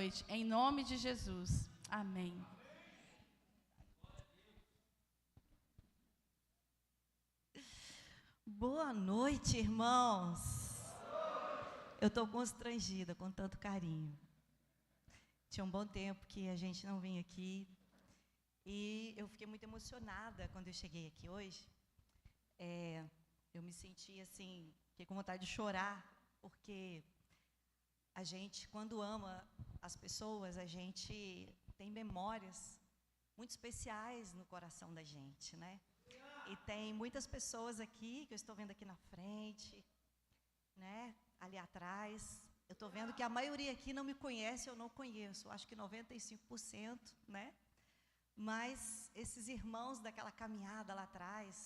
noite, em nome de Jesus. Amém. Boa noite, irmãos. Eu estou constrangida com tanto carinho. Tinha um bom tempo que a gente não vinha aqui e eu fiquei muito emocionada quando eu cheguei aqui hoje. Eu me senti assim, fiquei com vontade de chorar, porque a gente, quando ama as pessoas, a gente tem memórias muito especiais no coração da gente, né? E tem muitas pessoas aqui, que eu estou vendo aqui na frente, né? Ali atrás. Eu estou vendo que a maioria aqui não me conhece, eu não conheço. Acho que 95%, né? Mas esses irmãos daquela caminhada lá atrás,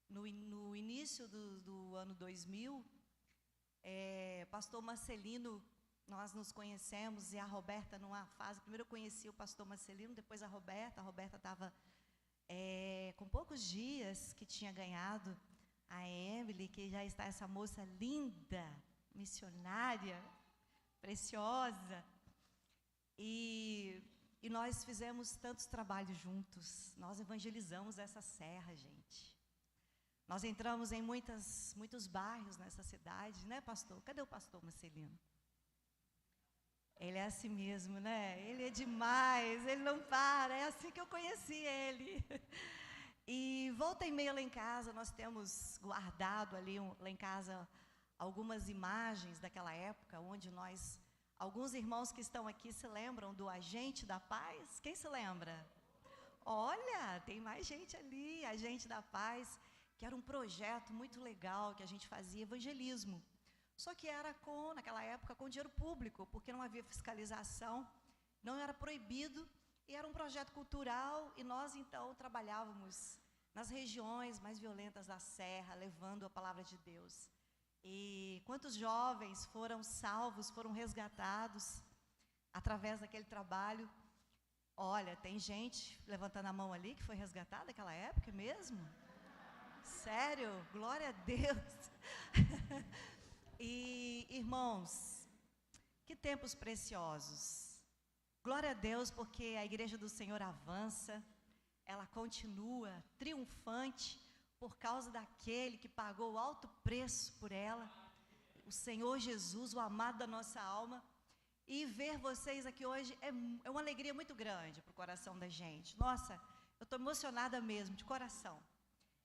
no início do ano 2000, pastor Marcelino, nós nos conhecemos, e a Roberta numa fase, primeiro eu conheci o pastor Marcelino, depois a Roberta estava com poucos dias que tinha ganhado a Emily, que já está essa moça linda, missionária, preciosa, e nós fizemos tantos trabalhos juntos, nós evangelizamos essa serra, gente. Nós entramos em muitos bairros nessa cidade, né, pastor? Cadê o pastor Marcelino? Ele é assim mesmo, né? Ele é demais, ele não para, é assim que eu conheci ele. E volta e meia lá em casa, nós temos guardado ali, lá em casa, algumas imagens daquela época, onde alguns irmãos que estão aqui se lembram do Agente da Paz? Quem se lembra? Olha, tem mais gente ali, Agente da Paz, que era um projeto muito legal, que a gente fazia evangelismo. Só que era naquela época, com dinheiro público, porque não havia fiscalização, não era proibido, e era um projeto cultural, e nós, então, trabalhávamos nas regiões mais violentas da serra, levando a palavra de Deus. E quantos jovens foram salvos, foram resgatados através daquele trabalho? Olha, tem gente levantando a mão ali que foi resgatada naquela época mesmo? Sério? Glória a Deus! E, irmãos, que tempos preciosos. Glória a Deus, porque a Igreja do Senhor avança, ela continua triunfante por causa daquele que pagou alto preço por ela, o Senhor Jesus, o amado da nossa alma. E ver vocês aqui hoje é uma alegria muito grande para o coração da gente. Nossa, eu estou emocionada mesmo, de coração.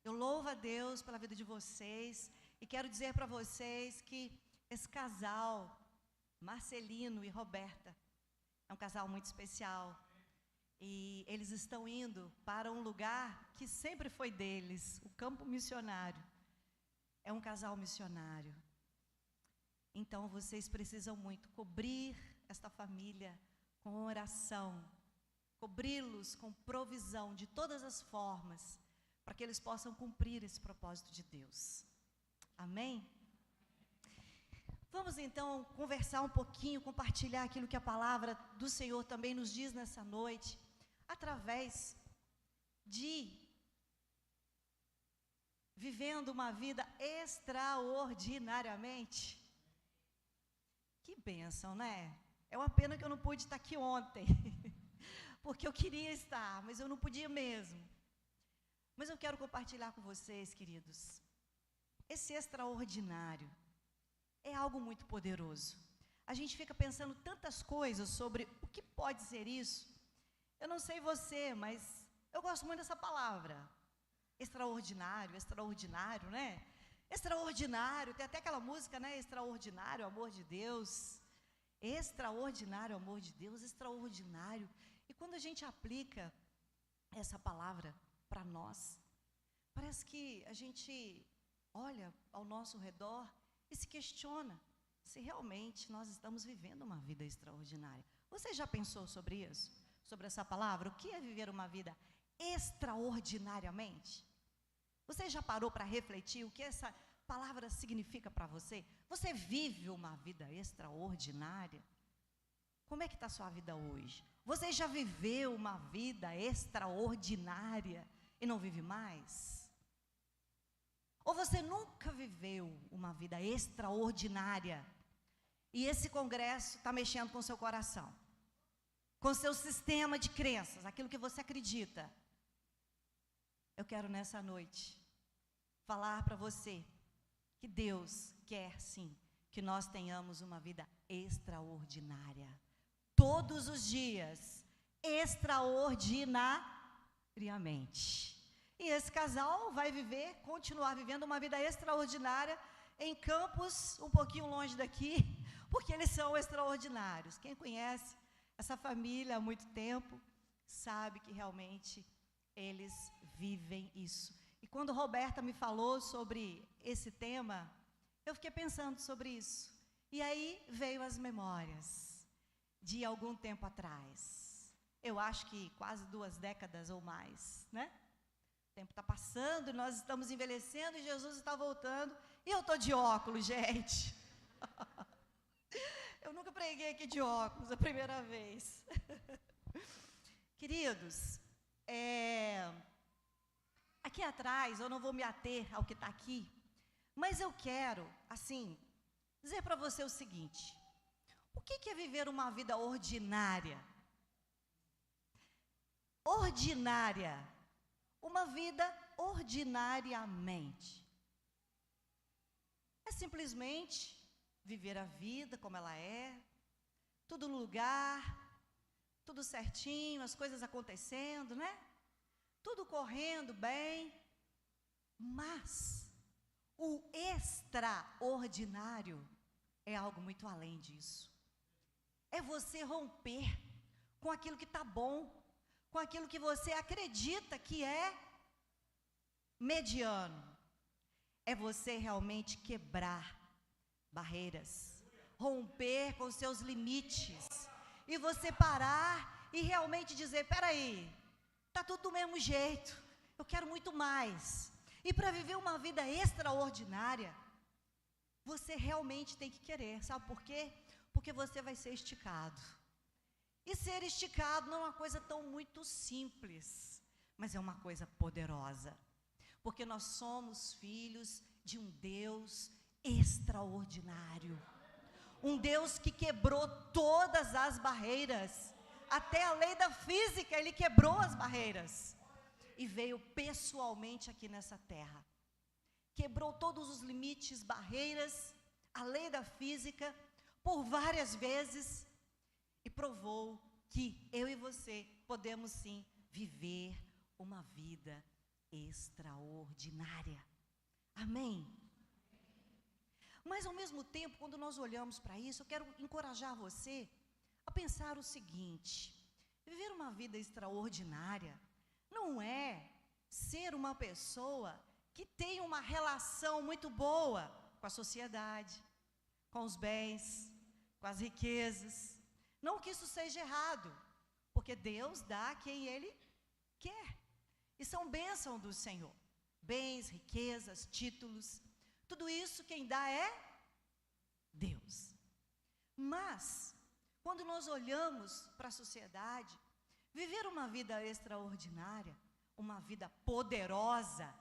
Eu louvo a Deus pela vida de vocês e quero dizer para vocês que esse casal, Marcelino e Roberta, é um casal muito especial. E eles estão indo para um lugar que sempre foi deles, o campo missionário. É um casal missionário. Então, vocês precisam muito cobrir esta família com oração, cobri-los com provisão de todas as formas, para que eles possam cumprir esse propósito de Deus. Amém? Vamos então conversar um pouquinho, compartilhar aquilo que a palavra do Senhor também nos diz nessa noite, através de vivendo uma vida extraordinariamente. Que bênção, né? É uma pena que eu não pude estar aqui ontem, porque eu queria estar, mas eu não podia mesmo. Mas eu quero compartilhar com vocês, queridos, esse extraordinário é algo muito poderoso. A gente fica pensando tantas coisas sobre o que pode ser isso. Eu não sei você, mas eu gosto muito dessa palavra. Extraordinário, extraordinário, né? Extraordinário, tem até aquela música, né? Extraordinário, amor de Deus. Extraordinário, amor de Deus, extraordinário. E quando a gente aplica essa palavra para nós, parece que a gente olha ao nosso redor e se questiona se realmente nós estamos vivendo uma vida extraordinária. Você já pensou sobre isso? Sobre essa palavra? O que é viver uma vida extraordinariamente? Você já parou para refletir o que essa palavra significa para você? Você vive uma vida extraordinária? Como é que está a sua vida hoje? Você já viveu uma vida extraordinária e não vive mais? Ou você nunca viveu uma vida extraordinária E esse congresso está mexendo com o seu coração, com o seu sistema de crenças, aquilo que você acredita. Eu quero nessa noite falar para você que Deus quer sim que nós tenhamos uma vida extraordinária, todos os dias, extraordinariamente. E esse casal vai continuar vivendo uma vida extraordinária em campos um pouquinho longe daqui, porque eles são extraordinários. Quem conhece essa família há muito tempo sabe que realmente eles vivem isso. E quando Roberta me falou sobre esse tema, eu fiquei pensando sobre isso. E aí veio as memórias de algum tempo atrás. Eu acho que quase 2 décadas ou mais, né? O tempo está passando, nós estamos envelhecendo e Jesus está voltando. E eu estou de óculos, gente. Eu nunca preguei aqui de óculos, a primeira vez. Queridos, aqui atrás, eu não vou me ater ao que está aqui, mas eu quero, assim, dizer para você o seguinte: o que é viver uma vida ordinária? Ordinária, uma vida ordinariamente. É simplesmente viver a vida como ela é, tudo no lugar, tudo certinho, as coisas acontecendo, né? Tudo correndo bem, mas o extraordinário é algo muito além disso. É você romper com aquilo que está bom, com aquilo que você acredita que é mediano. É você realmente quebrar barreiras, romper com seus limites, e você parar e realmente dizer: peraí, está tudo do mesmo jeito, eu quero muito mais. E para viver uma vida extraordinária, você realmente tem que querer, sabe por quê? Porque você vai ser esticado. E ser esticado não é uma coisa tão muito simples, mas é uma coisa poderosa, porque nós somos filhos de um Deus extraordinário, um Deus que quebrou todas as barreiras, até a lei da física Ele quebrou as barreiras, e veio pessoalmente aqui nessa terra, quebrou todos os limites, barreiras, a lei da física, por várias vezes, e provou que eu e você podemos sim viver uma vida extraordinária. Amém? Mas ao mesmo tempo, quando nós olhamos para isso, eu quero encorajar você a pensar o seguinte: viver uma vida extraordinária não é ser uma pessoa que tem uma relação muito boa com a sociedade, com os bens, com as riquezas. Não que isso seja errado, porque Deus dá a quem Ele quer, e são bênção do Senhor, bens, riquezas, títulos, tudo isso quem dá é Deus. Mas, quando nós olhamos para a sociedade, viver uma vida extraordinária, uma vida poderosa,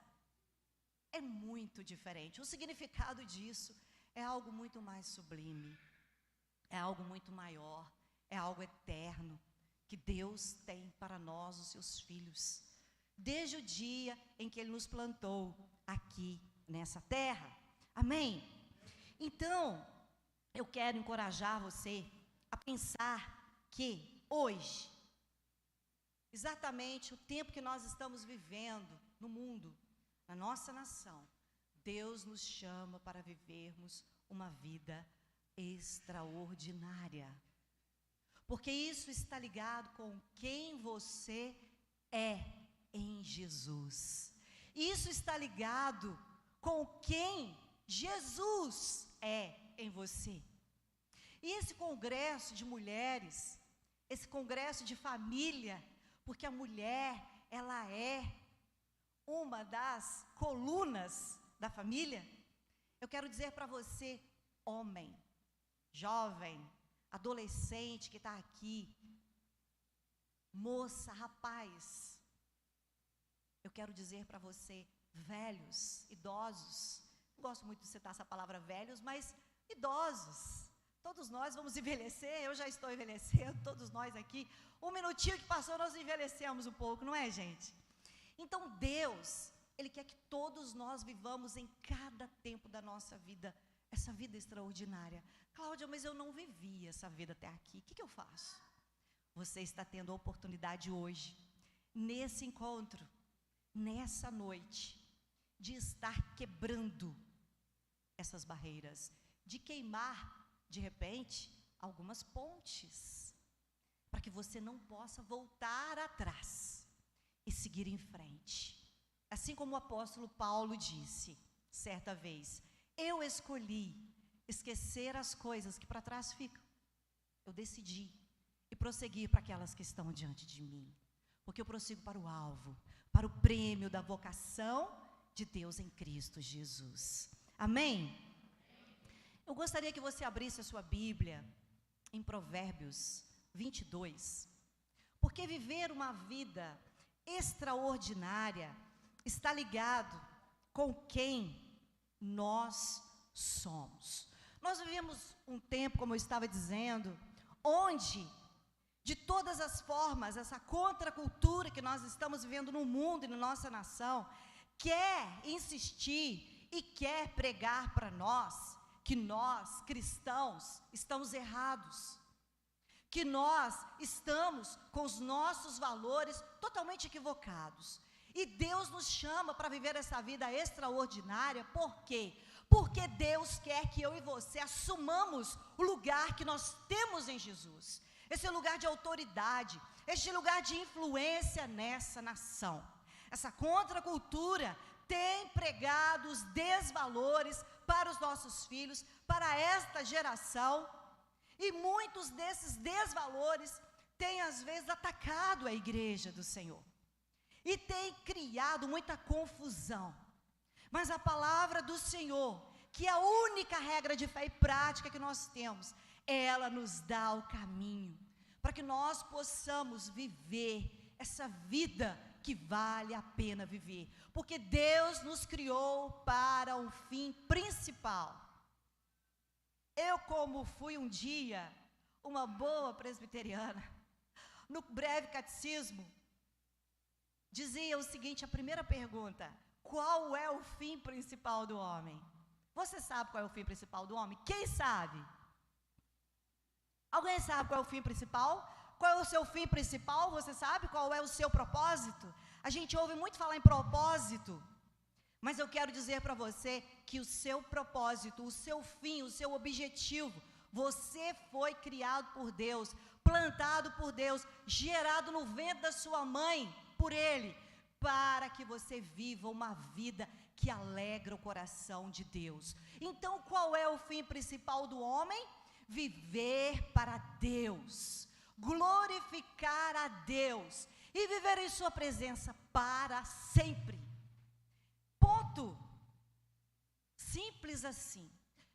é muito diferente. O significado disso é algo muito mais sublime, é algo muito maior, é algo eterno, que Deus tem para nós, os seus filhos, desde o dia em que Ele nos plantou aqui nessa terra. Amém? Então, eu quero encorajar você a pensar que hoje, exatamente o tempo que nós estamos vivendo no mundo, na nossa nação, Deus nos chama para vivermos uma vida extraordinária. Porque isso está ligado com quem você é em Jesus. Isso está ligado com quem Jesus é em você. E esse congresso de mulheres, esse congresso de família, porque a mulher, ela é uma das colunas da família. Eu quero dizer para você, homem, jovem, adolescente que está aqui, moça, rapaz, eu quero dizer para você, velhos, idosos, não gosto muito de citar essa palavra velhos, mas idosos, Todos nós vamos envelhecer, eu já estou envelhecendo, todos nós aqui. Um minutinho que passou, nós envelhecemos um pouco, não é, gente? Então, Deus, Ele quer que todos nós vivamos em cada tempo da nossa vida, essa vida extraordinária. Cláudia, mas eu não vivi essa vida até aqui, o que eu faço? Você está tendo a oportunidade hoje, nesse encontro, nessa noite, de estar quebrando essas barreiras, de queimar, de repente, algumas pontes, para que você não possa voltar atrás e seguir em frente. Assim como o apóstolo Paulo disse, certa vez, eu escolhi esquecer as coisas que para trás ficam. Eu decidi e prosseguir para aquelas que estão diante de mim, porque eu prossigo para o alvo, para o prêmio da vocação de Deus em Cristo Jesus. Amém? Eu gostaria que você abrisse a sua Bíblia em Provérbios 22, porque viver uma vida extraordinária está ligado com quem nós somos. Nós vivemos um tempo, como eu estava dizendo, onde, de todas as formas, essa contracultura que nós estamos vivendo no mundo e na nossa nação, quer insistir e quer pregar para nós que nós, cristãos, estamos errados, que nós estamos com os nossos valores totalmente equivocados. E Deus nos chama para viver essa vida extraordinária, por quê? Porque Deus quer que eu e você assumamos o lugar que nós temos em Jesus, esse lugar de autoridade, este lugar de influência nessa nação. Essa contracultura tem pregado os desvalores para os nossos filhos, para esta geração, e muitos desses desvalores têm às vezes atacado a igreja do Senhor, e tem criado muita confusão. Mas a palavra do Senhor, que é a única regra de fé e prática que nós temos, ela nos dá o caminho, para que nós possamos viver essa vida que vale a pena viver, porque Deus nos criou para um fim principal. Eu, como fui um dia uma boa presbiteriana, no breve catecismo, dizia o seguinte, a primeira pergunta: qual é o fim principal do homem? Você sabe qual é o fim principal do homem? Quem sabe? Alguém sabe qual é o fim principal? Qual é o seu fim principal? Você sabe qual é o seu propósito? A gente ouve muito falar em propósito, mas eu quero dizer para você que o seu propósito, o seu fim, o seu objetivo, você foi criado por Deus, plantado por Deus, gerado no ventre da sua mãe por Ele, para que você viva uma vida que alegra o coração de Deus. Então, qual é o fim principal do homem? Viver para Deus, glorificar a Deus e viver em sua presença para sempre. Ponto. Simples assim.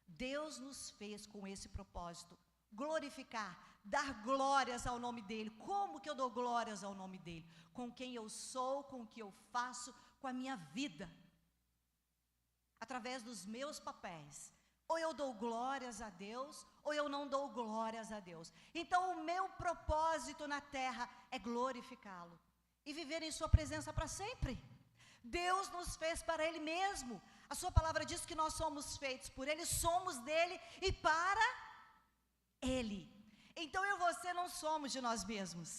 Deus nos fez com esse propósito, glorificar, dar glórias ao nome dEle. Como que eu dou glórias ao nome dEle? Com quem eu sou, com o que eu faço, com a minha vida, através dos meus papéis. Ou eu dou glórias a Deus, ou eu não dou glórias a Deus. Então o meu propósito na terra é glorificá-lo e viver em sua presença para sempre. Deus nos fez para Ele mesmo. A sua palavra diz que nós somos feitos por Ele, somos dEle e para Ele. Então eu e você não somos de nós mesmos.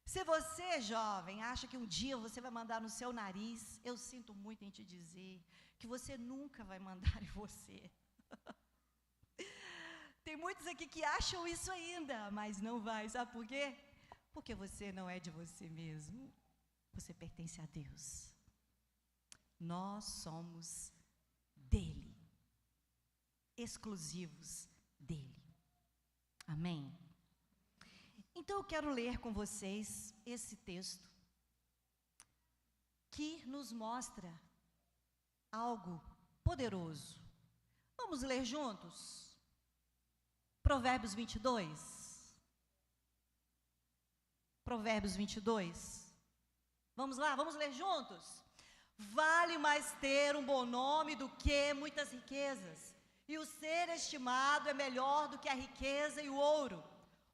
Se você, jovem, acha que um dia você vai mandar no seu nariz, eu sinto muito em te dizer que você nunca vai mandar em você. Tem muitos aqui que acham isso ainda, mas não vai. Sabe por quê? Porque você não é de você mesmo. Você pertence a Deus. Nós somos dEle, exclusivos dEle. Amém? Então eu quero ler com vocês esse texto que nos mostra algo poderoso. Vamos ler juntos? Provérbios 22. Provérbios 22. Vamos lá, vamos ler juntos? Vale mais ter um bom nome do que muitas riquezas, E o ser estimado é melhor do que a riqueza e o ouro.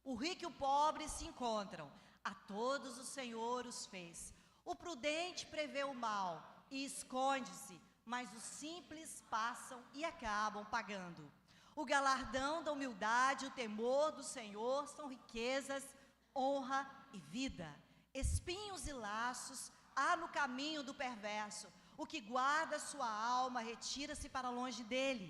O rico e o pobre se encontram. A todos o Senhor os fez. O prudente prevê o mal e esconde-se, mas os simples passam e acabam pagando. O galardão da humildade e o temor do Senhor são riquezas, honra e vida. Espinhos e laços há no caminho do perverso. O que guarda sua alma retira-se para longe dele.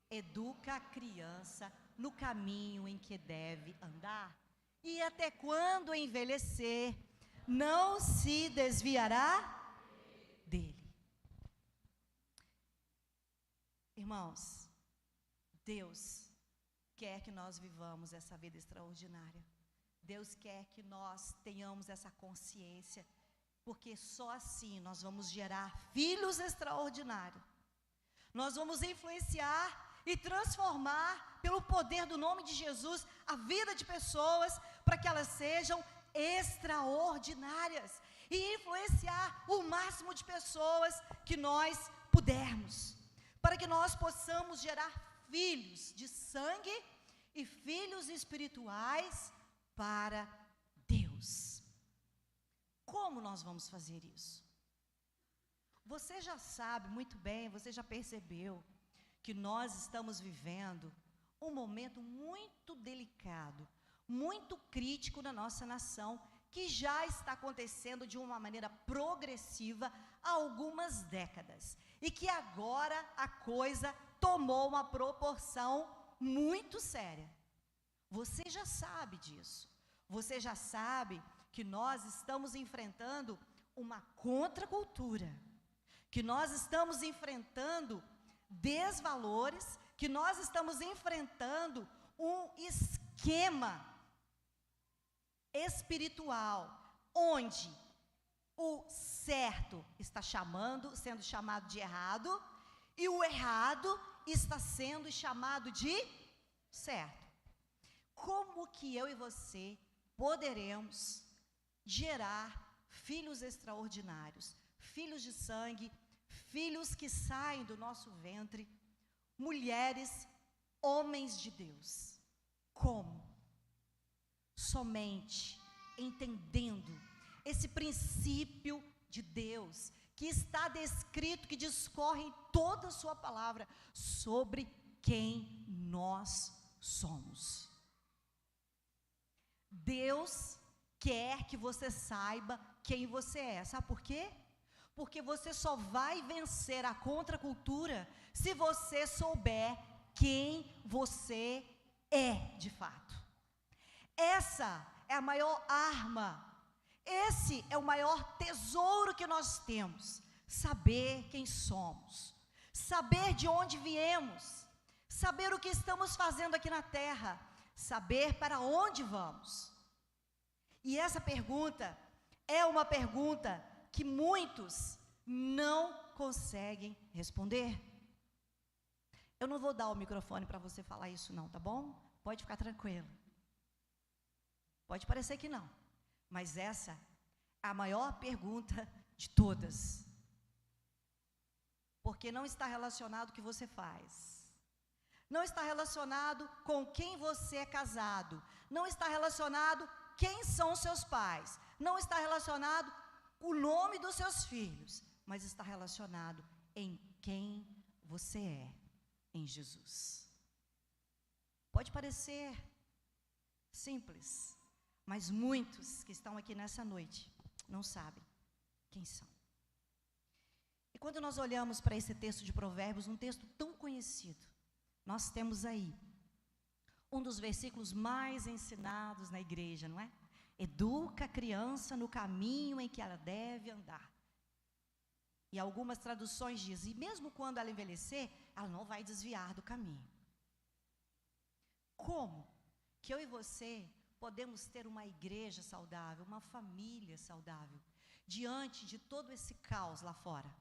Educa a criança no caminho em que deve andar, e até quando envelhecer, não se desviará dele. Irmãos, Deus quer que nós vivamos essa vida extraordinária. Deus quer que nós tenhamos essa consciência, porque só assim nós vamos gerar filhos extraordinários. Nós vamos influenciar e transformar, pelo poder do nome de Jesus, a vida de pessoas, para que elas sejam extraordinárias, e influenciar o máximo de pessoas que nós pudermos, para que nós possamos gerar filhos de sangue e filhos espirituais para Deus. Como nós vamos fazer isso? Você já sabe muito bem, você já percebeu que nós estamos vivendo um momento muito delicado, muito crítico na nossa nação, que já está acontecendo de uma maneira progressiva há algumas décadas, e que agora a coisa tomou uma proporção muito séria. Você já sabe disso. Você já sabe que nós estamos enfrentando uma contracultura, que nós estamos enfrentando desvalores, que nós estamos enfrentando um esquema espiritual, onde o certo está sendo chamado de errado, e o errado está sendo chamado de certo. Como que eu e você poderemos gerar filhos extraordinários, filhos de sangue, filhos que saem do nosso ventre, mulheres, homens de Deus? Como? Somente entendendo esse princípio de Deus, que está descrito, que discorre em toda a sua palavra, sobre quem nós somos. Deus quer que você saiba quem você é. Sabe por quê? Porque você só vai vencer a contracultura se você souber quem você é de fato. Essa é a maior arma, esse é o maior tesouro que nós temos: saber quem somos, saber de onde viemos, saber o que estamos fazendo aqui na terra, saber para onde vamos. E essa pergunta é uma pergunta que muitos não conseguem responder. Eu não vou dar o microfone para você falar isso não, tá bom? Pode ficar tranquilo. Pode parecer que não, mas essa é a maior pergunta de todas. Porque não está relacionado com o que você faz, não está relacionado com quem você é casado, não está relacionado quem são seus pais, não está relacionado com o nome dos seus filhos, mas está relacionado em quem você é em Jesus. Pode parecer simples, mas muitos que estão aqui nessa noite não sabem quem são. E quando nós olhamos para esse texto de Provérbios, um texto tão conhecido, nós temos aí um dos versículos mais ensinados na igreja, não é? Educa a criança no caminho em que ela deve andar. E algumas traduções dizem, e mesmo quando ela envelhecer, ela não vai desviar do caminho. Como que eu e você podemos ter uma igreja saudável, uma família saudável, diante de todo esse caos lá fora,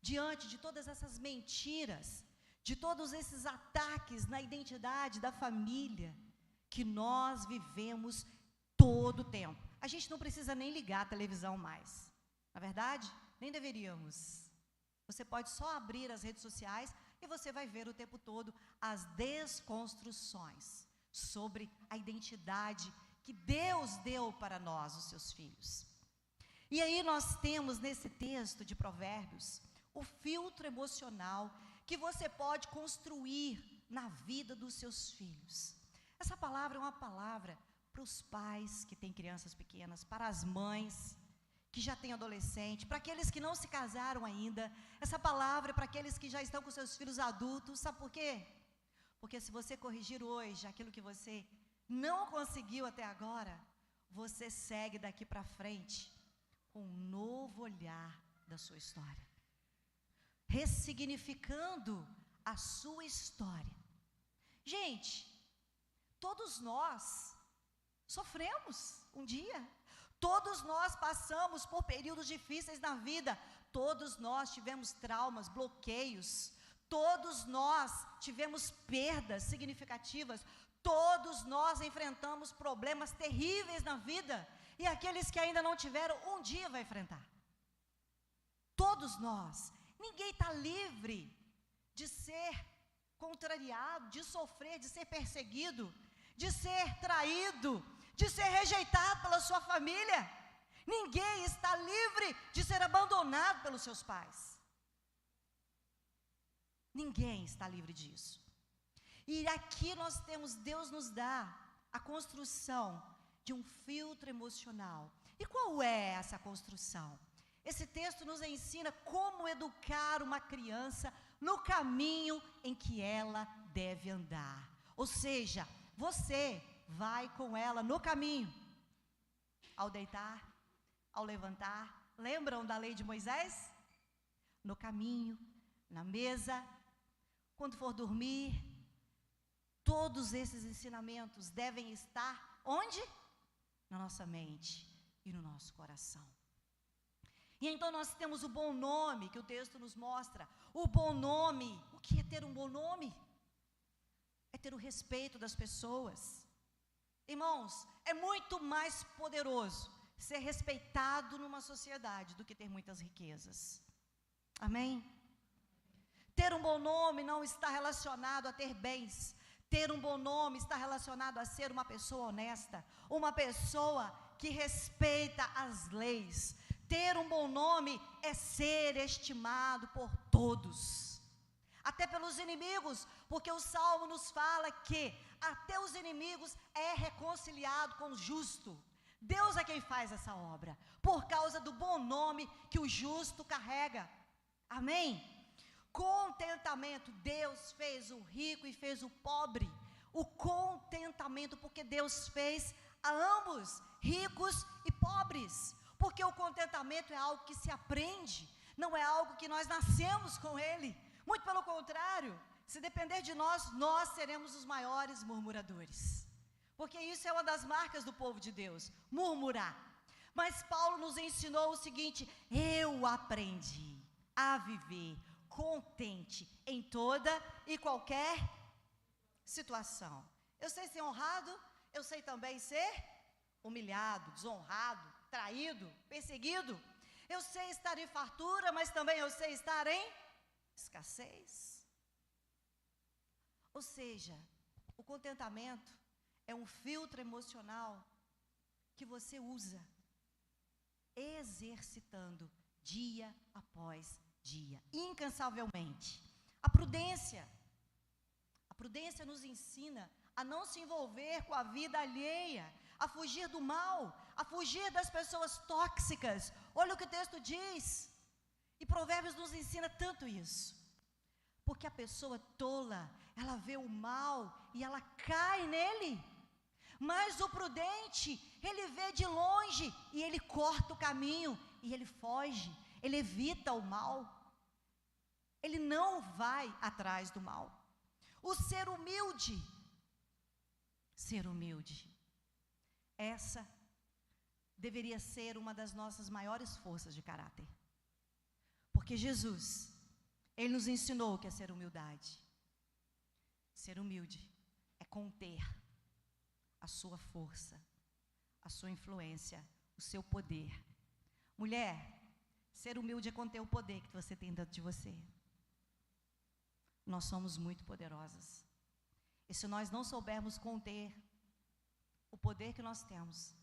diante de todas essas mentiras, de todos esses ataques na identidade da família, que nós vivemos todo o tempo? A gente não precisa nem ligar a televisão mais, na verdade, nem deveríamos. Você pode só abrir as redes sociais E você vai ver o tempo todo as desconstruções sobre a identidade que Deus deu para nós, os seus filhos. E aí nós temos nesse texto de Provérbios o filtro emocional que você pode construir na vida dos seus filhos. Essa palavra é uma palavra para os pais que têm crianças pequenas, para as mães que já têm adolescente, para aqueles que não se casaram ainda. Essa palavra é para aqueles que já estão com seus filhos adultos. Sabe por quê? Porque se você corrigir hoje aquilo que você não conseguiu até agora, você segue daqui para frente com um novo olhar da sua história, ressignificando a sua história. Gente, todos nós sofremos um dia, todos nós passamos por períodos difíceis na vida, todos nós tivemos traumas, bloqueios, todos nós tivemos perdas significativas, todos nós enfrentamos problemas terríveis na vida, e aqueles que ainda não tiveram, um dia vai enfrentar. Todos nós, ninguém está livre de ser contrariado, de sofrer, de ser perseguido, de ser traído, de ser rejeitado pela sua família. Ninguém está livre de ser abandonado pelos seus pais. Ninguém está livre disso. E aqui nós temos, Deus nos dá a construção de um filtro emocional. E qual é essa construção? Esse texto nos ensina como educar uma criança no caminho em que ela deve andar. Ou seja, você vai com ela no caminho, ao deitar, ao levantar. Lembram da lei de Moisés? No caminho, na mesa, quando for dormir. Todos esses ensinamentos devem estar onde? Na nossa mente e no nosso coração. E então nós temos o bom nome que o texto nos mostra. O bom nome, o que é ter um bom nome? É ter o respeito das pessoas. Irmãos, é muito mais poderoso ser respeitado numa sociedade do que ter muitas riquezas. Amém? Ter um bom nome não está relacionado a ter bens. Ter um bom nome está relacionado a ser uma pessoa honesta, uma pessoa que respeita as leis. Ter um bom nome é ser estimado por todos, até pelos inimigos, porque o Salmo nos fala que até os inimigos é reconciliado com o justo. Deus é quem faz essa obra, por causa do bom nome que o justo carrega. Amém? Contentamento, Deus fez o rico e fez o pobre. O contentamento, porque Deus fez a ambos, ricos e pobres. Porque o contentamento é algo que se aprende, não é algo que nós nascemos com ele. Muito pelo contrário, se depender de nós, nós seremos os maiores murmuradores. Porque isso é uma das marcas do povo de Deus, murmurar. Mas Paulo nos ensinou o seguinte: eu aprendi a viver contente em toda e qualquer situação. Eu sei ser honrado, eu sei também ser humilhado, desonrado, traído, perseguido. Eu sei estar em fartura, mas também eu sei estar em escassez. Ou seja, o contentamento é um filtro emocional que você usa, exercitando dia após dia, incansavelmente. A prudência nos ensina a não se envolver com a vida alheia, a fugir do mal, a fugir das pessoas tóxicas. Olha o que o texto diz, e Provérbios nos ensina tanto isso, porque a pessoa tola, ela vê o mal e ela cai nele, mas o prudente, ele vê de longe e ele corta o caminho, e ele foge, ele evita o mal, ele não vai atrás do mal. O ser humilde, essa deveria ser uma das nossas maiores forças de caráter, porque Jesus, Ele nos ensinou o que é ser humildade. Ser humilde é conter a sua força, a sua influência, o seu poder. Mulher, ser humilde é conter o poder que você tem dentro de você. nós somos muito poderosas. E se nós não soubermos conter o poder que nós temos,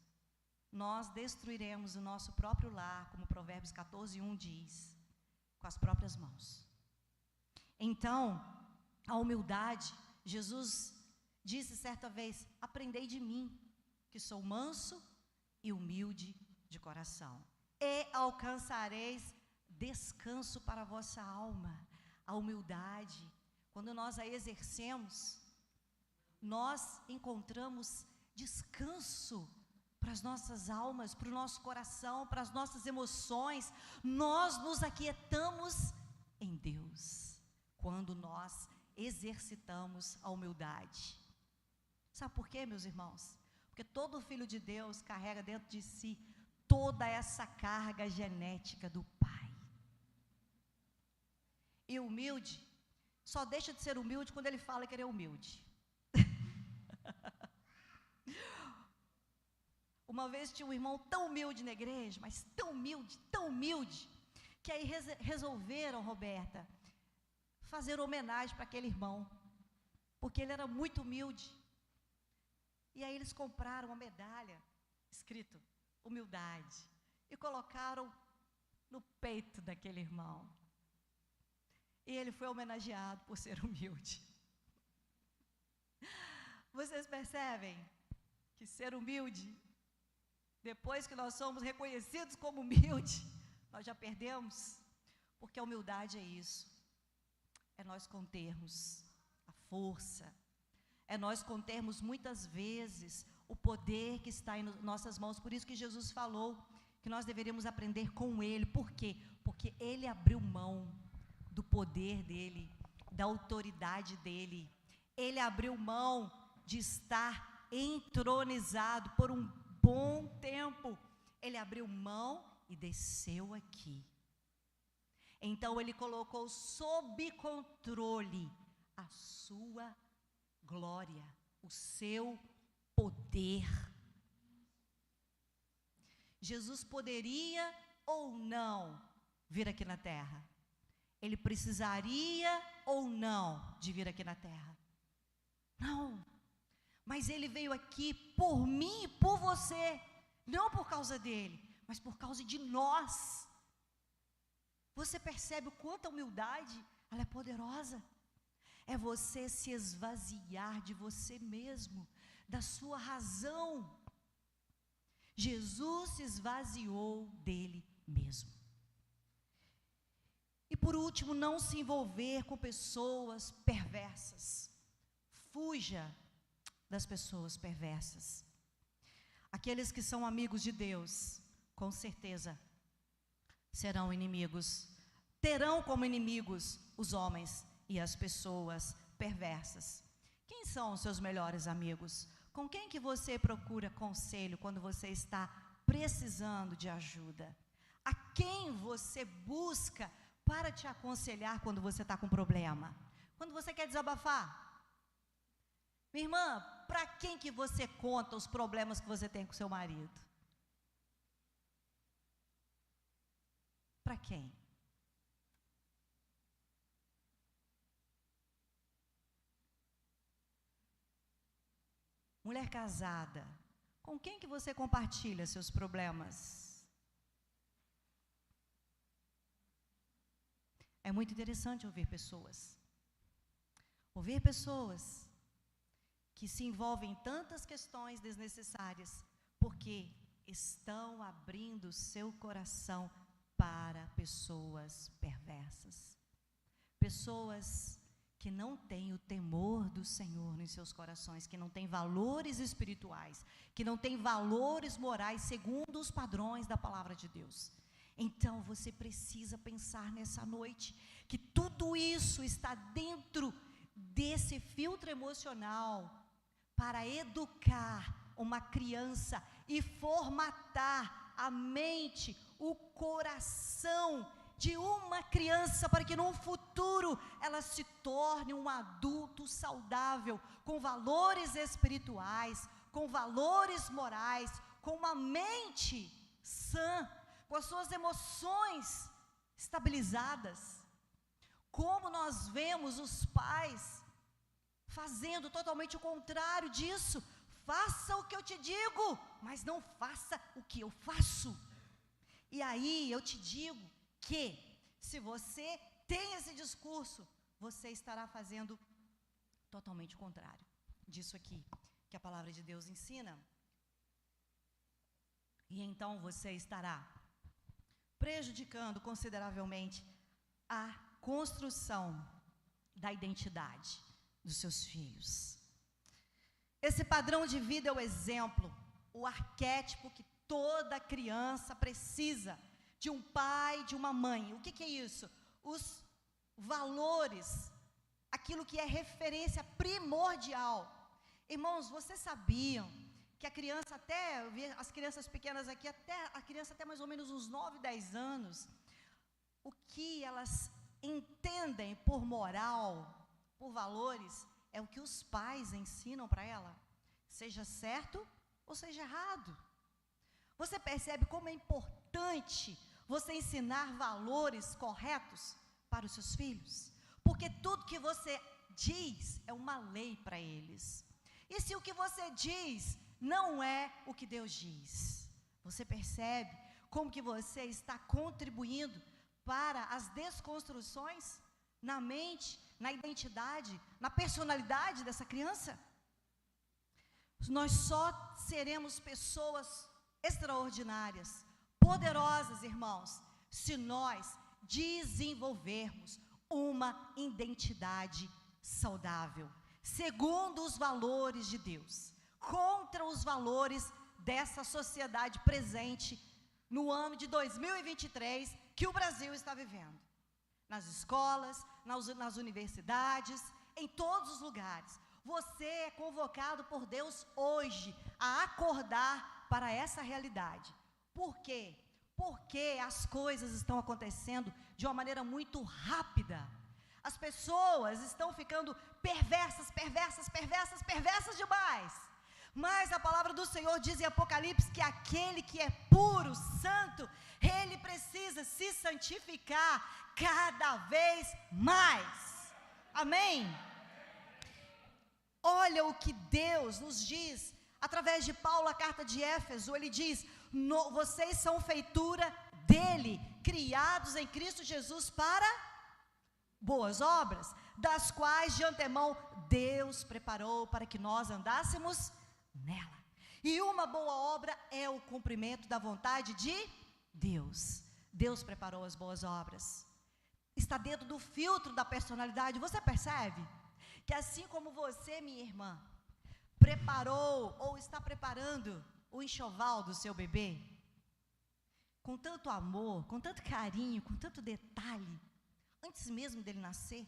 nós destruiremos o nosso próprio lar, como Provérbios 14:1 diz, com as próprias mãos. Então, a humildade, Jesus disse certa vez: aprendei de mim, que sou manso e humilde de coração, e alcançareis descanso para a vossa alma. A humildade, quando nós a exercemos, nós encontramos descanso para as nossas almas, para o nosso coração, para as nossas emoções. Nós nos aquietamos em Deus quando nós exercitamos a humildade. Sabe por quê, meus irmãos? Porque todo filho de Deus carrega dentro de si toda essa carga genética do Pai. E o humilde só deixa de ser humilde quando ele fala que ele é humilde. Uma vez tinha um irmão tão humilde na igreja, mas tão humilde, que aí resolveram, Roberta, fazer homenagem para aquele irmão, porque ele era muito humilde. E aí eles compraram uma medalha, escrito humildade, e colocaram no peito daquele irmão. E ele foi homenageado por ser humilde. Vocês percebem que ser humilde, depois que nós somos reconhecidos como humilde, nós já perdemos? Porque a humildade é isso, é nós contermos a força, é nós contermos muitas vezes o poder que está em nossas mãos. Por isso que Jesus falou que nós deveríamos aprender com Ele. Por quê? Porque Ele abriu mão do poder dEle, da autoridade dEle. Ele abriu mão de estar entronizado por um bom tempo. Ele abriu mão e desceu aqui. Então Ele colocou sob controle a sua glória, o seu poder. Jesus poderia ou não vir aqui na terra? Ele precisaria ou não de vir aqui na terra? Não. Mas Ele veio aqui por mim e por você, não por causa dele, mas por causa de nós. Você percebe o quanto a humildade, ela é poderosa? É você se esvaziar de você mesmo, da sua razão. Jesus se esvaziou dele mesmo. E por último, não se envolver com pessoas perversas. Fuja das pessoas perversas. Aqueles que são amigos de Deus, com certeza, serão inimigos. Terão como inimigos os homens e as pessoas perversas. Quem são os seus melhores amigos? Com quem que você procura conselho quando você está precisando de ajuda? A quem você busca para te aconselhar quando você está com problema? Quando você quer desabafar? Minha irmã, para quem que você conta os problemas que você tem com seu marido? Para quem? Mulher casada, com quem que você compartilha seus problemas? É muito interessante ouvir pessoas que se envolvem em tantas questões desnecessárias, porque estão abrindo seu coração para pessoas perversas, pessoas que não têm o temor do Senhor nos seus corações, que não têm valores espirituais, que não têm valores morais segundo os padrões da palavra de Deus. Então você precisa pensar nessa noite que tudo isso está dentro desse filtro emocional para educar uma criança e formatar a mente, o coração de uma criança, para que no futuro ela se torne um adulto saudável, com valores espirituais, com valores morais, com uma mente sã, com as suas emoções estabilizadas, como nós vemos os pais fazendo totalmente o contrário disso. Faça o que eu te digo, mas não faça o que eu faço. E aí eu te digo que, se você tem esse discurso, você estará fazendo totalmente o contrário disso aqui, que a palavra de Deus ensina. E então você estará prejudicando consideravelmente a construção da identidade dos seus filhos. Esse padrão de vida é o exemplo, o arquétipo que toda criança precisa de um pai, de uma mãe. O que é isso? Os valores, aquilo que é referência primordial. Irmãos, vocês sabiam que a criança até, eu vi as crianças pequenas aqui, até a criança até mais ou menos uns 9, 10 anos, o que elas entendem por moral, por valores, é o que os pais ensinam para ela, seja certo ou seja errado. Você percebe como é importante você ensinar valores corretos para os seus filhos? Porque tudo que você diz é uma lei para eles. E se o que você diz não é o que Deus diz, você percebe como que você está contribuindo para as desconstruções na mente, na identidade, na personalidade dessa criança? Nós só seremos pessoas extraordinárias, poderosas, irmãos, se nós desenvolvermos uma identidade saudável, segundo os valores de Deus, contra os valores dessa sociedade presente no ano de 2023 que o Brasil está vivendo. Nas escolas, nas universidades, em todos os lugares. Você é convocado por Deus hoje a acordar para essa realidade. Por quê? Porque as coisas estão acontecendo de uma maneira muito rápida. As pessoas estão ficando perversas demais. Mas a palavra do Senhor diz em Apocalipse que aquele que é puro, santo, ele precisa se santificar cada vez mais. Amém? Olha o que Deus nos diz através de Paulo, a carta de Éfeso. Ele diz: vocês são feitura dele, criados em Cristo Jesus para boas obras, das quais de antemão Deus preparou para que nós andássemos nela. E uma boa obra é o cumprimento da vontade de Deus. Deus preparou as boas obras. Está dentro do filtro da personalidade. Você percebe que assim como você, minha irmã, preparou ou está preparando o enxoval do seu bebê, com tanto amor, com tanto carinho, com tanto detalhe, antes mesmo dele nascer,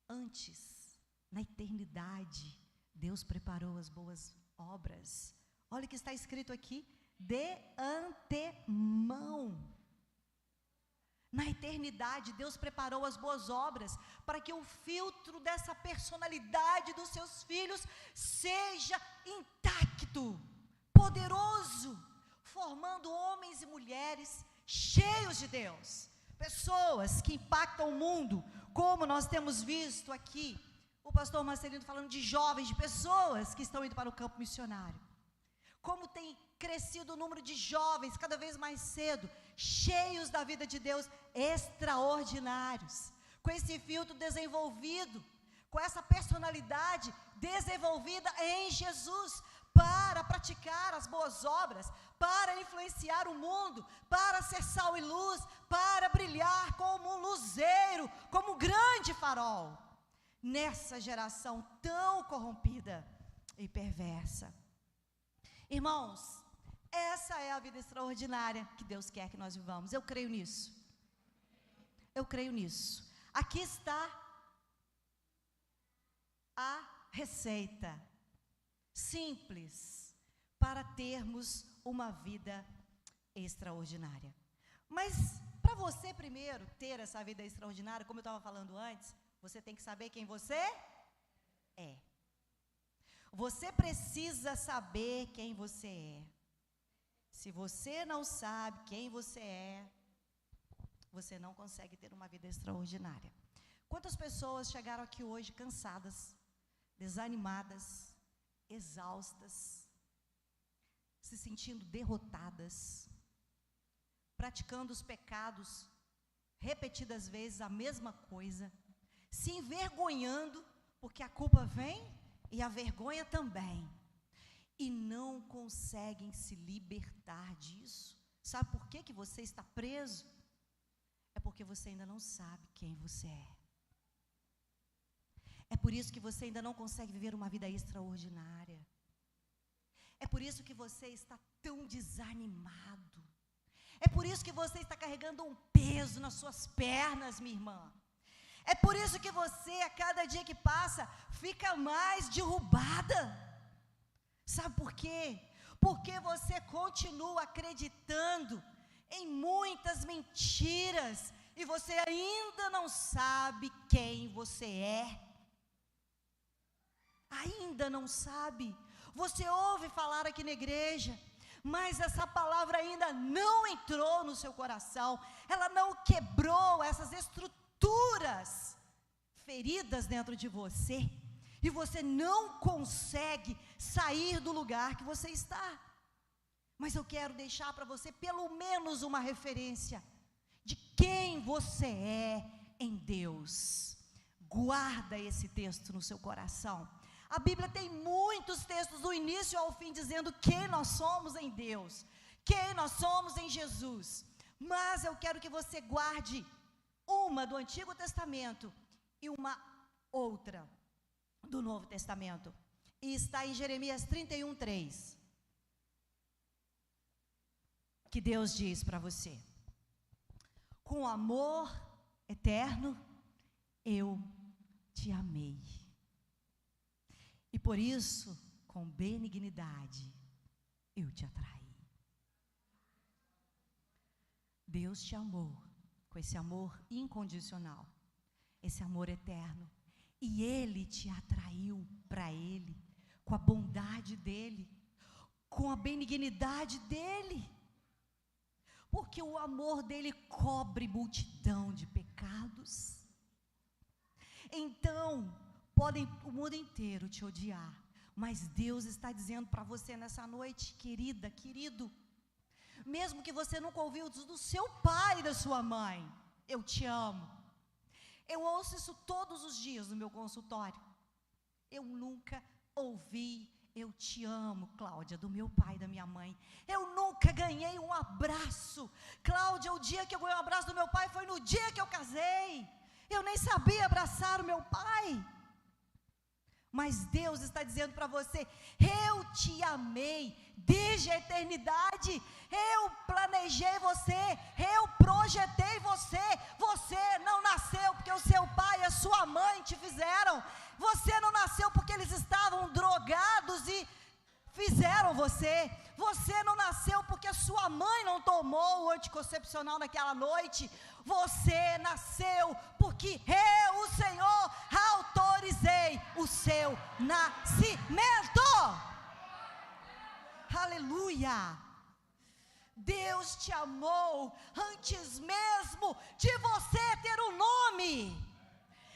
antes, na eternidade, Deus preparou as boas obras. Olha o que está escrito aqui: de antemão. Na eternidade, Deus preparou as boas obras para que o filtro dessa personalidade dos seus filhos seja intacto, poderoso, formando homens e mulheres cheios de Deus, pessoas que impactam o mundo, como nós temos visto aqui, o pastor Marcelino falando de jovens, de pessoas que estão indo para o campo missionário. Como tem crescido o número de jovens cada vez mais cedo, cheios da vida de Deus, extraordinários, com esse filtro desenvolvido, com essa personalidade desenvolvida em Jesus, para praticar as boas obras, para influenciar o mundo, para ser sal e luz, para brilhar como um luzeiro, como um grande farol, nessa geração tão corrompida e perversa. Irmãos, essa é a vida extraordinária que Deus quer que nós vivamos. Eu creio nisso. Eu creio nisso. Aqui está a receita simples para termos uma vida extraordinária. Mas para você primeiro ter essa vida extraordinária, como eu estava falando antes, você tem que saber quem você é. Você precisa saber quem você é. Se você não sabe quem você é, você não consegue ter uma vida extraordinária. Quantas pessoas chegaram aqui hoje cansadas, desanimadas, exaustas, se sentindo derrotadas, praticando os pecados repetidas vezes, a mesma coisa, se envergonhando, porque a culpa vem e a vergonha também, e não conseguem se libertar disso. Sabe por que você está preso? É porque você ainda não sabe quem você é. É por isso que você ainda não consegue viver uma vida extraordinária. É por isso que você está tão desanimado. É por isso que você está carregando um peso nas suas pernas, minha irmã. É por isso que você, a cada dia que passa, fica mais derrubada. Sabe por quê? Porque você continua acreditando em muitas mentiras e você ainda não sabe quem você é. Ainda não sabe. Você ouve falar aqui na igreja, mas essa palavra ainda não entrou no seu coração. Ela não quebrou essas estruturas feridas dentro de você. E você não consegue sair do lugar que você está. Mas eu quero deixar para você pelo menos uma referência de quem você é em Deus. Guarda esse texto no seu coração. A Bíblia tem muitos textos do início ao fim dizendo quem nós somos em Deus, quem nós somos em Jesus. Mas eu quero que você guarde uma do Antigo Testamento e uma outra do Novo Testamento. E está em Jeremias 31:3. Que Deus diz para você: com amor eterno eu te amei. E por isso, com benignidade, eu te atraí. Deus te amou com esse amor incondicional, esse amor eterno. E Ele te atraiu para Ele, com a bondade dEle, com a benignidade dEle. Porque o amor dEle cobre multidão de pecados. Então, podem o mundo inteiro te odiar, mas Deus está dizendo para você nessa noite, querida, querido, mesmo que você nunca ouviu do seu pai e da sua mãe, eu te amo. Eu ouço isso todos os dias no meu consultório. Eu nunca ouvi eu te amo, Cláudia, do meu pai e da minha mãe. Eu nunca ganhei um abraço. Cláudia, o dia que eu ganhei um abraço do meu pai foi no dia que eu casei. Eu nem sabia abraçar o meu pai. Mas Deus está dizendo para você: eu te amei desde a eternidade, eu planejei você, eu projetei você. Você não nasceu porque o seu pai e a sua mãe te fizeram. Você não nasceu porque eles estavam drogados e fizeram você. Você não nasceu porque a sua mãe não tomou o anticoncepcional naquela noite. Você nasceu porque eu, o Senhor, autorizei o seu nascimento. Aleluia! Deus te amou antes mesmo de você ter um nome.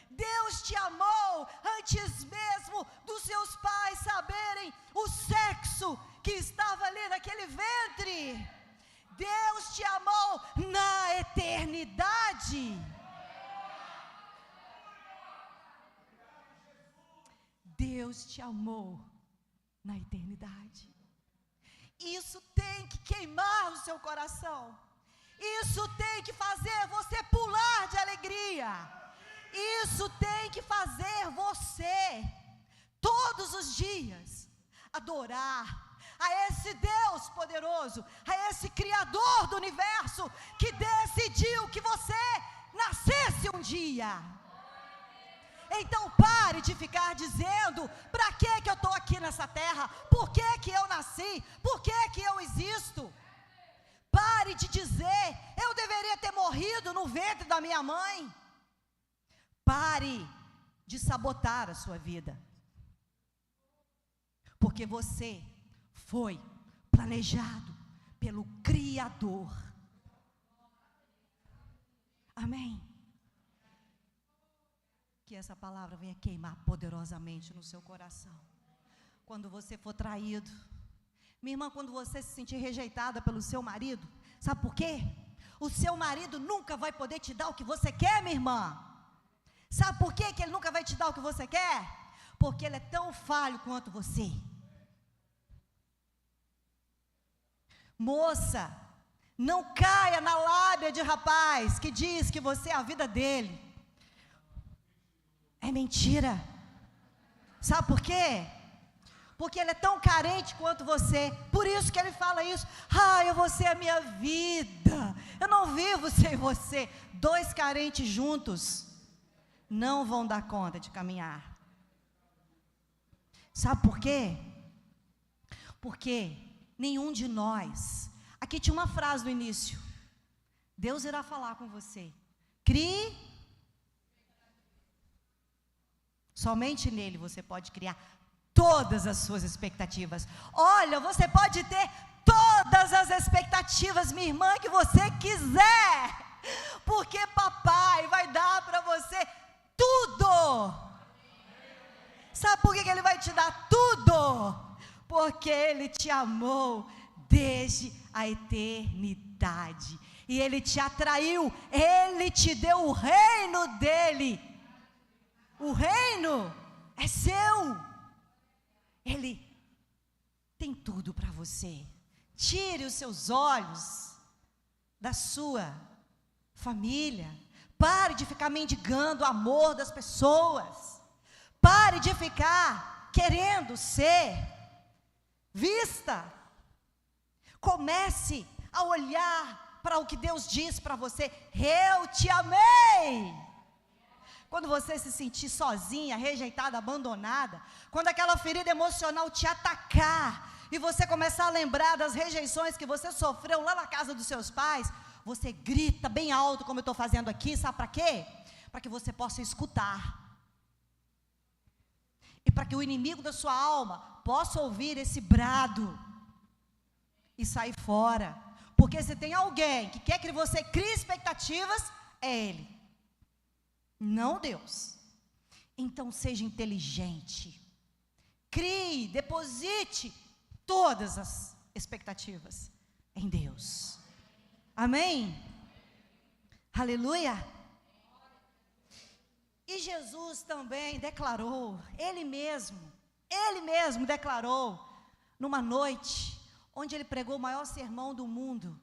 Deus te amou antes mesmo dos seus pais saberem o sexo que estava ali naquele ventre. Deus te amou na eternidade. Deus te amou na eternidade. Isso tem que queimar o seu coração. Isso tem que fazer você pular de alegria. Isso tem que fazer você, todos os dias, adorar a esse Deus poderoso, a esse Criador do universo, que decidiu que você nascesse um dia. Então pare de ficar dizendo: para que eu estou aqui nessa terra? Por que eu nasci? Por que eu existo? Pare de dizer: eu deveria ter morrido no ventre da minha mãe. Pare de sabotar a sua vida. Porque você foi planejado pelo Criador. Amém? Que essa palavra venha queimar poderosamente no seu coração. Quando você for traído, minha irmã, quando você se sentir rejeitada pelo seu marido, sabe por quê? O seu marido nunca vai poder te dar o que você quer, minha irmã. Sabe por quê que ele nunca vai te dar o que você quer? Porque ele é tão falho quanto você. Moça, não caia na lábia de rapaz que diz que você é a vida dele. É mentira. Sabe por quê? Porque ele é tão carente quanto você. Por isso que ele fala isso. Você é a minha vida. Eu não vivo sem você. Dois carentes juntos não vão dar conta de caminhar. Sabe por quê? Porque nenhum de nós. Aqui tinha uma frase no início. Deus irá falar com você. Crie. Somente nele você pode criar todas as suas expectativas. Olha, você pode ter todas as expectativas, minha irmã, que você quiser. Porque papai vai dar para você tudo. Sabe por que ele vai te dar tudo? Porque ele te amou desde a eternidade. E ele te atraiu, ele te deu o reino dele. O reino é seu. Ele tem tudo para você. Tire os seus olhos da sua família. Pare de ficar mendigando o amor das pessoas. Pare de ficar querendo ser vista. Comece a olhar para o que Deus diz para você. Eu te amei. Quando você se sentir sozinha, rejeitada, abandonada, quando aquela ferida emocional te atacar, e você começar a lembrar das rejeições que você sofreu lá na casa dos seus pais, você grita bem alto, como eu estou fazendo aqui, sabe para quê? Para que você possa escutar. E para que o inimigo da sua alma possa ouvir esse brado e sair fora. Porque se tem alguém que quer que você crie expectativas, é ele. Não Deus. Então seja inteligente. Crie, deposite todas as expectativas em Deus. Amém? Aleluia. E Jesus também declarou, Ele mesmo declarou, numa noite, onde Ele pregou o maior sermão do mundo,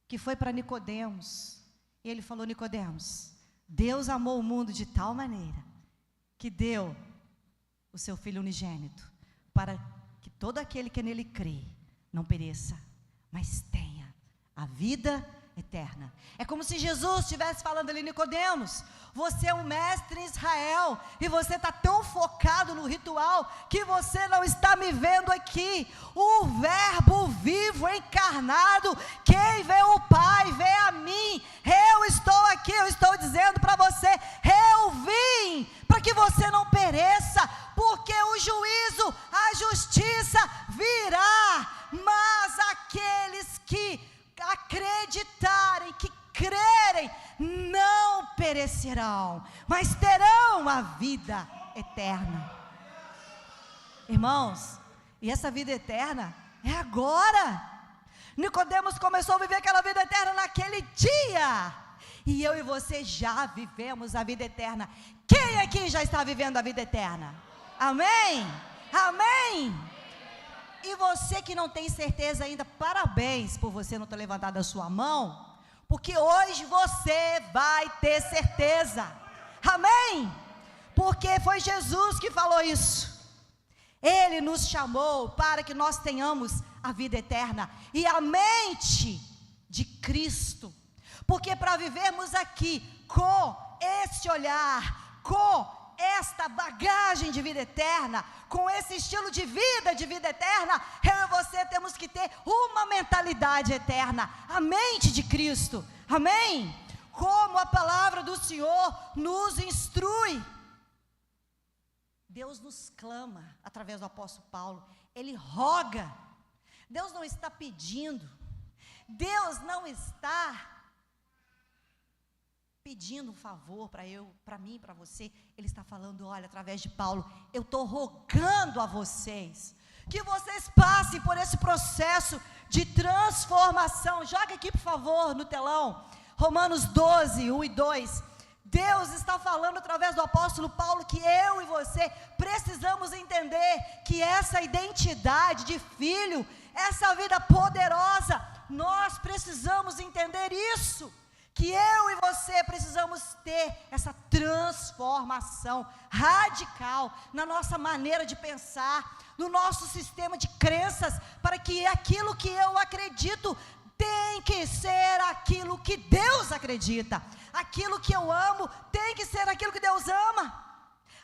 que foi para Nicodemos. E Ele falou: Nicodemos, Deus amou o mundo de tal maneira, que deu o seu Filho unigênito, para que todo aquele que nele crê, não pereça, mas tenha a vida eterna. É como se Jesus estivesse falando ali: Nicodemos, você é um mestre em Israel, e você está tão focado no ritual, que você não está me vendo aqui. O verbo vivo encarnado, quem vê o Pai, vê a mim. Eu estou aqui, eu estou dizendo para você, eu vim para que você não pereça, porque o juízo, a justiça virá, mas aqueles que acreditarem, que crerem, não perecerão, mas terão a vida eterna. Irmãos, e essa vida eterna é agora. Nicodemos começou a viver aquela vida eterna naquele dia, e eu e você já vivemos a vida eterna. Quem aqui já está vivendo a vida eterna? Amém? Amém? E você que não tem certeza ainda, parabéns por você não ter levantado a sua mão, porque hoje você vai ter certeza. Amém? Porque foi Jesus que falou isso. Ele nos chamou para que nós tenhamos a vida eterna e a mente de Cristo. Porque para vivermos aqui com esse olhar, com esta bagagem de vida eterna, com esse estilo de vida eterna, eu e você temos que ter uma mentalidade eterna, a mente de Cristo. Amém? Como a palavra do Senhor nos instrui. Deus nos clama através do apóstolo Paulo. Ele roga. Deus não está pedindo. Deus não está pedindo um favor para mim, para você. Ele está falando, olha, através de Paulo, eu estou rogando a vocês, que vocês passem por esse processo de transformação. Joga aqui, por favor, no telão, Romanos 12, 1 e 2. Deus está falando através do apóstolo Paulo que eu e você precisamos entender que essa identidade de filho, essa vida poderosa, nós precisamos entender isso, que eu e você precisamos ter essa transformação radical na nossa maneira de pensar, no nosso sistema de crenças, para que aquilo que eu acredito tem que ser aquilo que Deus acredita. Aquilo que eu amo tem que ser aquilo que Deus ama.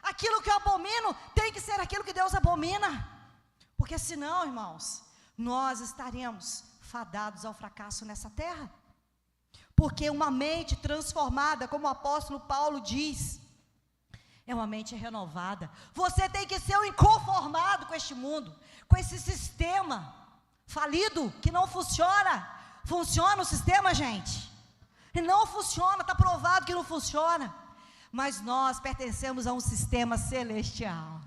Aquilo que eu abomino tem que ser aquilo que Deus abomina. Porque senão, irmãos, nós estaremos fadados ao fracasso nessa terra. Porque uma mente transformada, como o apóstolo Paulo diz, é uma mente renovada. Você tem que ser um inconformado com este mundo, com esse sistema falido, que não funciona. Funciona o sistema, gente? Não funciona, está provado que não funciona. Mas nós pertencemos a um sistema celestial,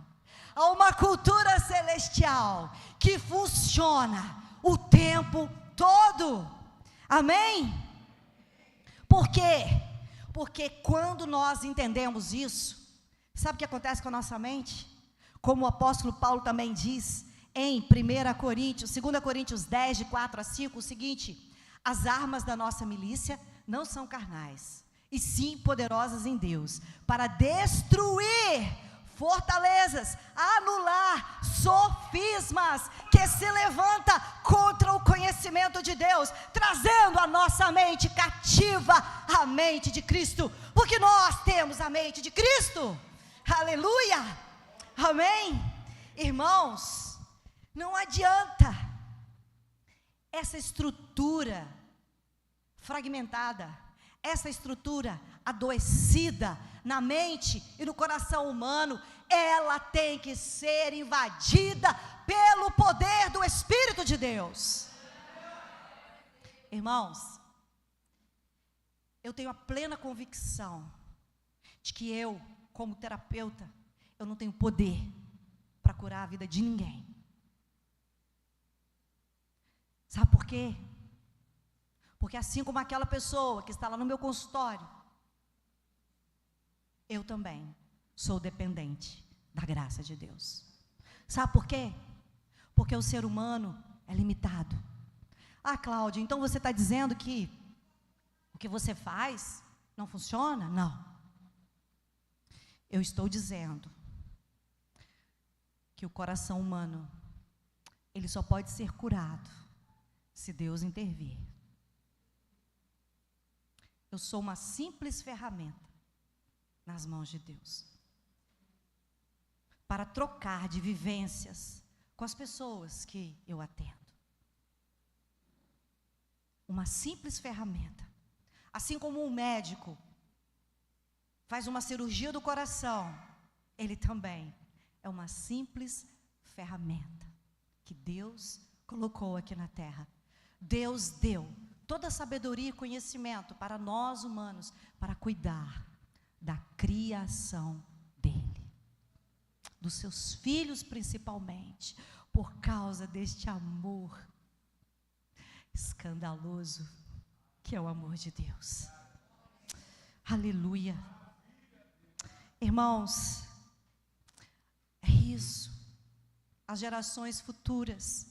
a uma cultura celestial, que funciona o tempo todo. Amém? Por quê? Porque quando nós entendemos isso, sabe o que acontece com a nossa mente? Como o apóstolo Paulo também diz em 2 Coríntios 10, de 4 a 5, o seguinte: as armas da nossa milícia não são carnais, e sim poderosas em Deus, para destruir fortalezas, anular sofismas que se levanta contra o conhecimento de Deus, trazendo a nossa mente cativa à mente de Cristo, porque nós temos a mente de Cristo. Aleluia, amém? Irmãos, não adianta essa estrutura fragmentada, essa estrutura adoecida na mente e no coração humano, ela tem que ser invadida pelo poder do Espírito de Deus. Irmãos, eu tenho a plena convicção de que eu, como terapeuta, eu não tenho poder para curar a vida de ninguém. Sabe por quê? Porque assim como aquela pessoa que está lá no meu consultório, eu também sou dependente da graça de Deus. Sabe por quê? Porque o ser humano é limitado. Ah, Cláudia, então você está dizendo que o que você faz não funciona? Não. Eu estou dizendo que o coração humano, ele só pode ser curado se Deus intervir. Eu sou uma simples ferramenta nas mãos de Deus, para trocar de vivências com as pessoas que eu atendo. Uma simples ferramenta. Assim como um médico faz uma cirurgia do coração, ele também é uma simples ferramenta que Deus colocou aqui na terra. Deus deu toda a sabedoria e conhecimento para nós humanos, para cuidar da criação dele, dos seus filhos principalmente, por causa deste amor escandaloso que é o amor de Deus. Aleluia. Irmãos, é isso. As gerações futuras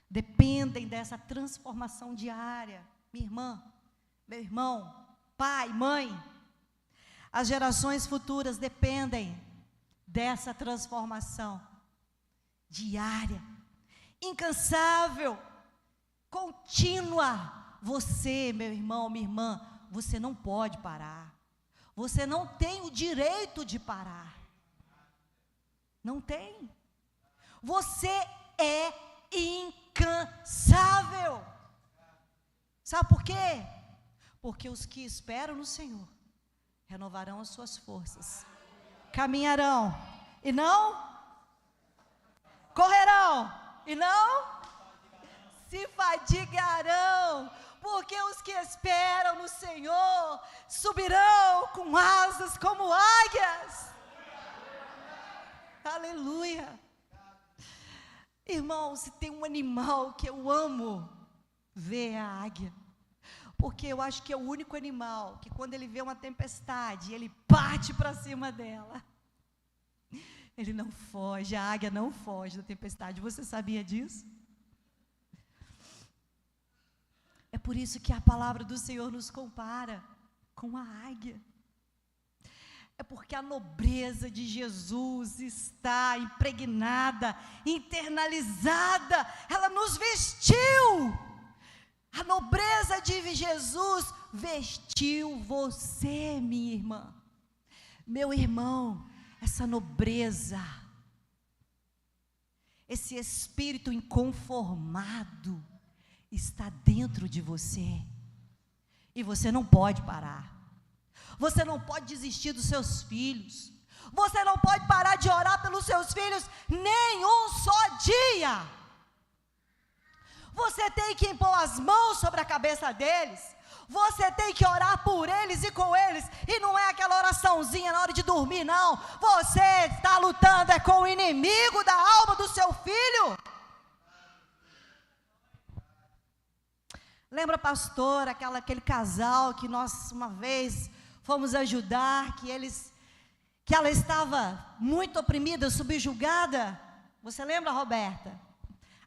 dependem dessa transformação diária. Minha irmã, meu irmão, pai, mãe, as gerações futuras dependem dessa transformação diária, incansável, contínua. Você, meu irmão, minha irmã, você não pode parar. Você não tem o direito de parar. Não tem. Você é incansável. Sabe por quê? Porque os que esperam no Senhor renovarão as suas forças, caminharão e não correrão e não se fadigarão. Por porque os que esperam no Senhor subirão com asas como águias. Aleluia. Irmão, se tem um animal que eu amo ver, é a águia. Porque eu acho que é o único animal que quando ele vê uma tempestade, ele parte para cima dela. Ele não foge, a águia não foge da tempestade. Você sabia disso? É por isso que a palavra do Senhor nos compara com a águia. É porque a nobreza de Jesus está impregnada, internalizada, ela nos vestiu. A nobreza de Jesus vestiu você, minha irmã, meu irmão. Essa nobreza, esse espírito inconformado está dentro de você, e você não pode parar. Você não pode desistir dos seus filhos. Você não pode parar de orar pelos seus filhos nem um só dia. Você tem que impor as mãos sobre a cabeça deles. Você tem que orar por eles e com eles. E não é aquela oraçãozinha na hora de dormir, não. Você está lutando com o inimigo da alma do seu filho. Lembra, pastor, aquele casal que nós uma vez fomos ajudar, que ela estava muito oprimida, subjugada? Você lembra, Roberta?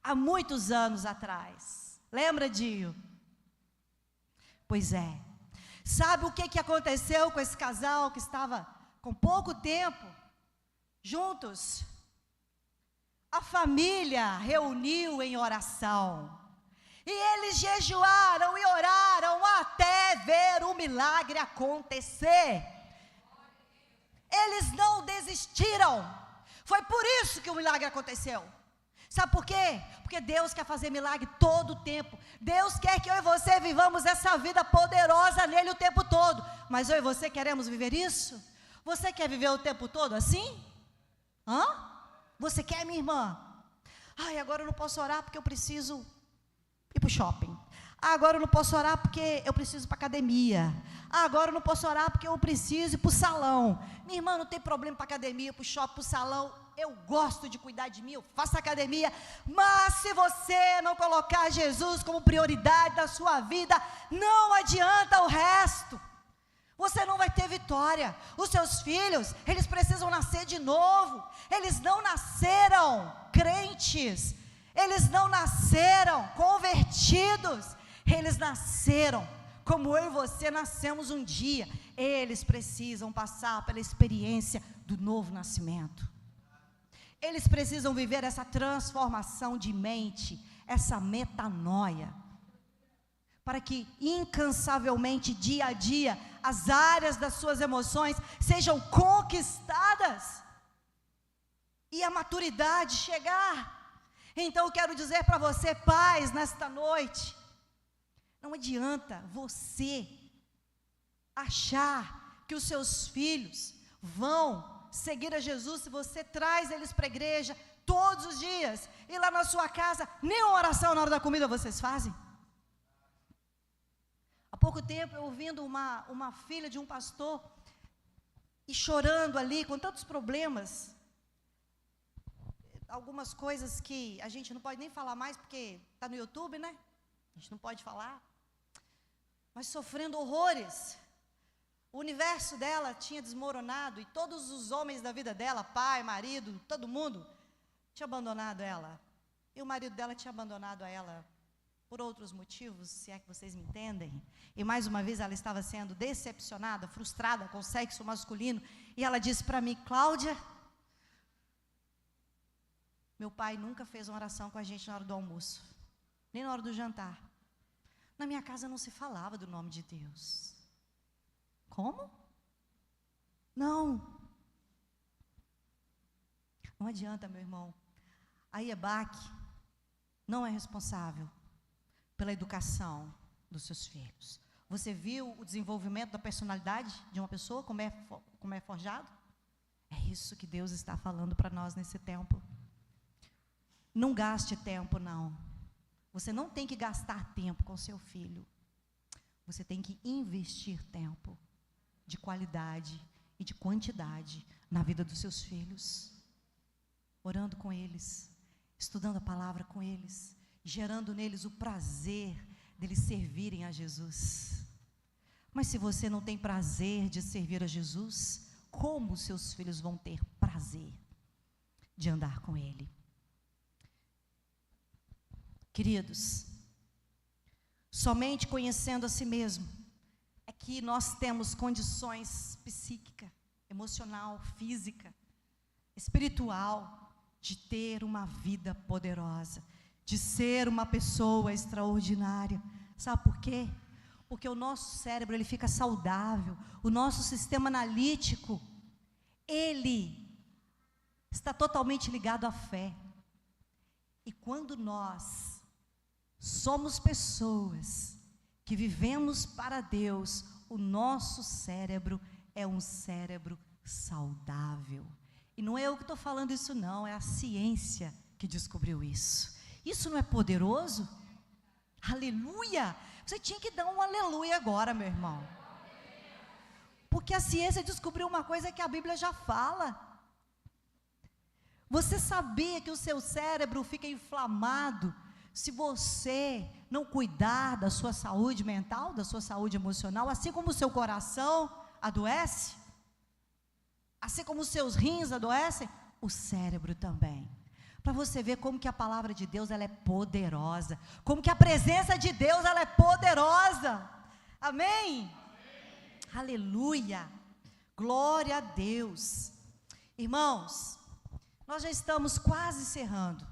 Há muitos anos atrás. Lembra, Dio? Pois é. Sabe o que aconteceu com esse casal que estava com pouco tempo juntos? A família reuniu em oração. E eles jejuaram e oraram até ver o milagre acontecer. Eles não desistiram. Foi por isso que o milagre aconteceu. Sabe por quê? Porque Deus quer fazer milagre todo o tempo. Deus quer que eu e você vivamos essa vida poderosa nele o tempo todo. Mas eu e você queremos viver isso? Você quer viver o tempo todo assim? Você quer, minha irmã? Ai, agora eu não posso orar porque eu preciso ir para o shopping. Agora eu não posso orar porque eu preciso ir para a academia. Agora eu não posso orar porque eu preciso ir para o salão. Minha irmã, não tem problema para a academia, para o shopping, para o salão. Eu gosto de cuidar de mim, eu faço academia. Mas se você não colocar Jesus como prioridade da sua vida, não adianta o resto. Você não vai ter vitória. Os seus filhos, eles precisam nascer de novo. Eles não nasceram crentes. Eles não nasceram convertidos. Eles nasceram como eu e você nascemos um dia. Eles precisam passar pela experiência do novo nascimento. Eles precisam viver essa transformação de mente, essa metanoia, para que incansavelmente, dia a dia, as áreas das suas emoções sejam conquistadas e a maturidade chegar. Então eu quero dizer para você, pais, nesta noite, não adianta você achar que os seus filhos vão seguir a Jesus se você traz eles para a igreja todos os dias, e lá na sua casa, nem uma oração na hora da comida vocês fazem. Há pouco tempo eu ouvindo uma filha de um pastor, e chorando ali, com tantos problemas, algumas coisas que a gente não pode nem falar mais, porque está no YouTube, né? A gente não pode falar, mas sofrendo horrores. O universo dela tinha desmoronado, e todos os homens da vida dela, pai, marido, todo mundo, tinha abandonado ela. E o marido dela tinha abandonado a ela por outros motivos, se é que vocês me entendem. E mais uma vez ela estava sendo decepcionada, frustrada com o sexo masculino. E ela disse para mim: Cláudia, meu pai nunca fez uma oração com a gente na hora do almoço, nem na hora do jantar. Na minha casa não se falava do nome de Deus. Como? Não adianta, meu irmão. A IEBAC não é responsável pela educação dos seus filhos. Você viu o desenvolvimento da personalidade de uma pessoa, como é forjado? É isso que Deus está falando para nós nesse tempo. Não gaste tempo, não. Você não tem que gastar tempo com seu filho. você tem que investir tempo de qualidade e de quantidade na vida dos seus filhos, orando com eles, estudando a palavra com eles, gerando neles o prazer deles servirem a Jesus. Mas se você não tem prazer de servir a Jesus, como seus filhos vão ter prazer de andar com Ele? Queridos, somente conhecendo a si mesmo é que nós temos condições psíquica, emocional, física, espiritual, de ter uma vida poderosa, de ser uma pessoa extraordinária. Sabe por quê? Porque o nosso cérebro, ele fica saudável, o nosso sistema analítico, ele está totalmente ligado à fé. E quando nós somos pessoas que vivemos para Deus, o nosso cérebro é um cérebro saudável. E não é eu que estou falando isso não, é a ciência que descobriu isso. Isso não é poderoso? Aleluia! Você tinha que dar um aleluia agora, meu irmão. Porque a ciência descobriu uma coisa que a Bíblia já fala. Você sabia que o seu cérebro fica inflamado se você não cuidar da sua saúde mental, da sua saúde emocional, assim como o seu coração adoece? Assim como os seus rins adoecem, o cérebro também. Para você ver como que a palavra de Deus, ela é poderosa, como que a presença de Deus, ela é poderosa. Amém? Amém. Aleluia, glória a Deus. Irmãos, nós já estamos quase encerrando,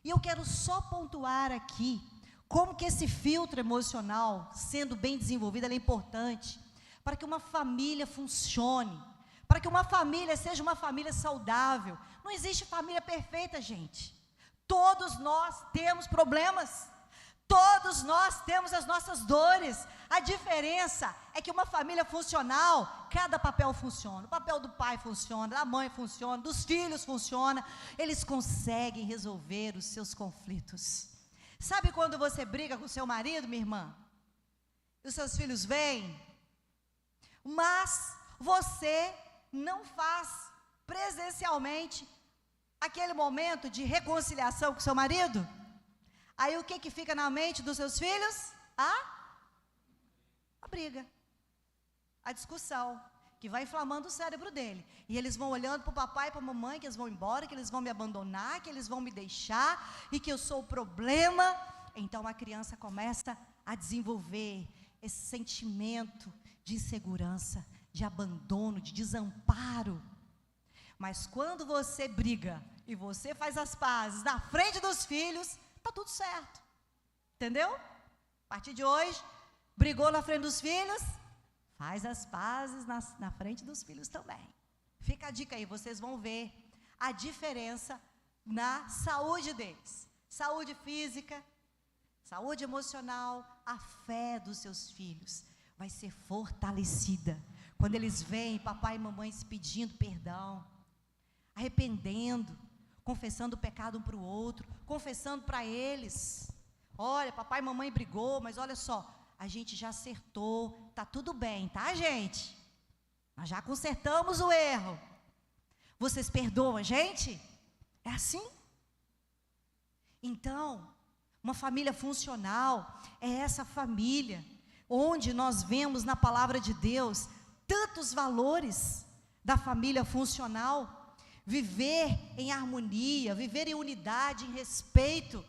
e eu quero só pontuar aqui, como que esse filtro emocional, sendo bem desenvolvido, ele é importante, para que uma família funcione, para que uma família seja uma família saudável. Não existe família perfeita, gente. Todos nós temos problemas, todos nós temos as nossas dores. A diferença é que uma família funcional, cada papel funciona. O papel do pai funciona, da mãe funciona, dos filhos funciona. Eles conseguem resolver os seus conflitos. Sabe quando você briga com seu marido, minha irmã? E os seus filhos vêm, mas você não faz presencialmente aquele momento de reconciliação com seu marido? Aí o que fica na mente dos seus filhos? A briga, a discussão, que vai inflamando o cérebro dele, e eles vão olhando para o papai e para a mamãe, que eles vão embora, que eles vão me abandonar, que eles vão me deixar, e que eu sou o problema. Então a criança começa a desenvolver esse sentimento de insegurança, de abandono, de desamparo. Mas quando você briga e você faz as pazes na frente dos filhos, está tudo certo, entendeu? A partir de hoje, brigou na frente dos filhos, faz as pazes na frente dos filhos também. Fica a dica aí, vocês vão ver a diferença na saúde deles, saúde física, saúde emocional. A fé dos seus filhos vai ser fortalecida quando eles veem papai e mamãe se pedindo perdão, arrependendo, confessando o pecado um para o outro, confessando para eles: olha, papai e mamãe brigou, mas olha só, a gente já acertou, está tudo bem, tá, gente? Nós já consertamos o erro. Vocês perdoam a gente? É assim? Então, uma família funcional é essa família onde nós vemos na palavra de Deus tantos valores da família funcional. Viver em harmonia, viver em unidade, em respeito.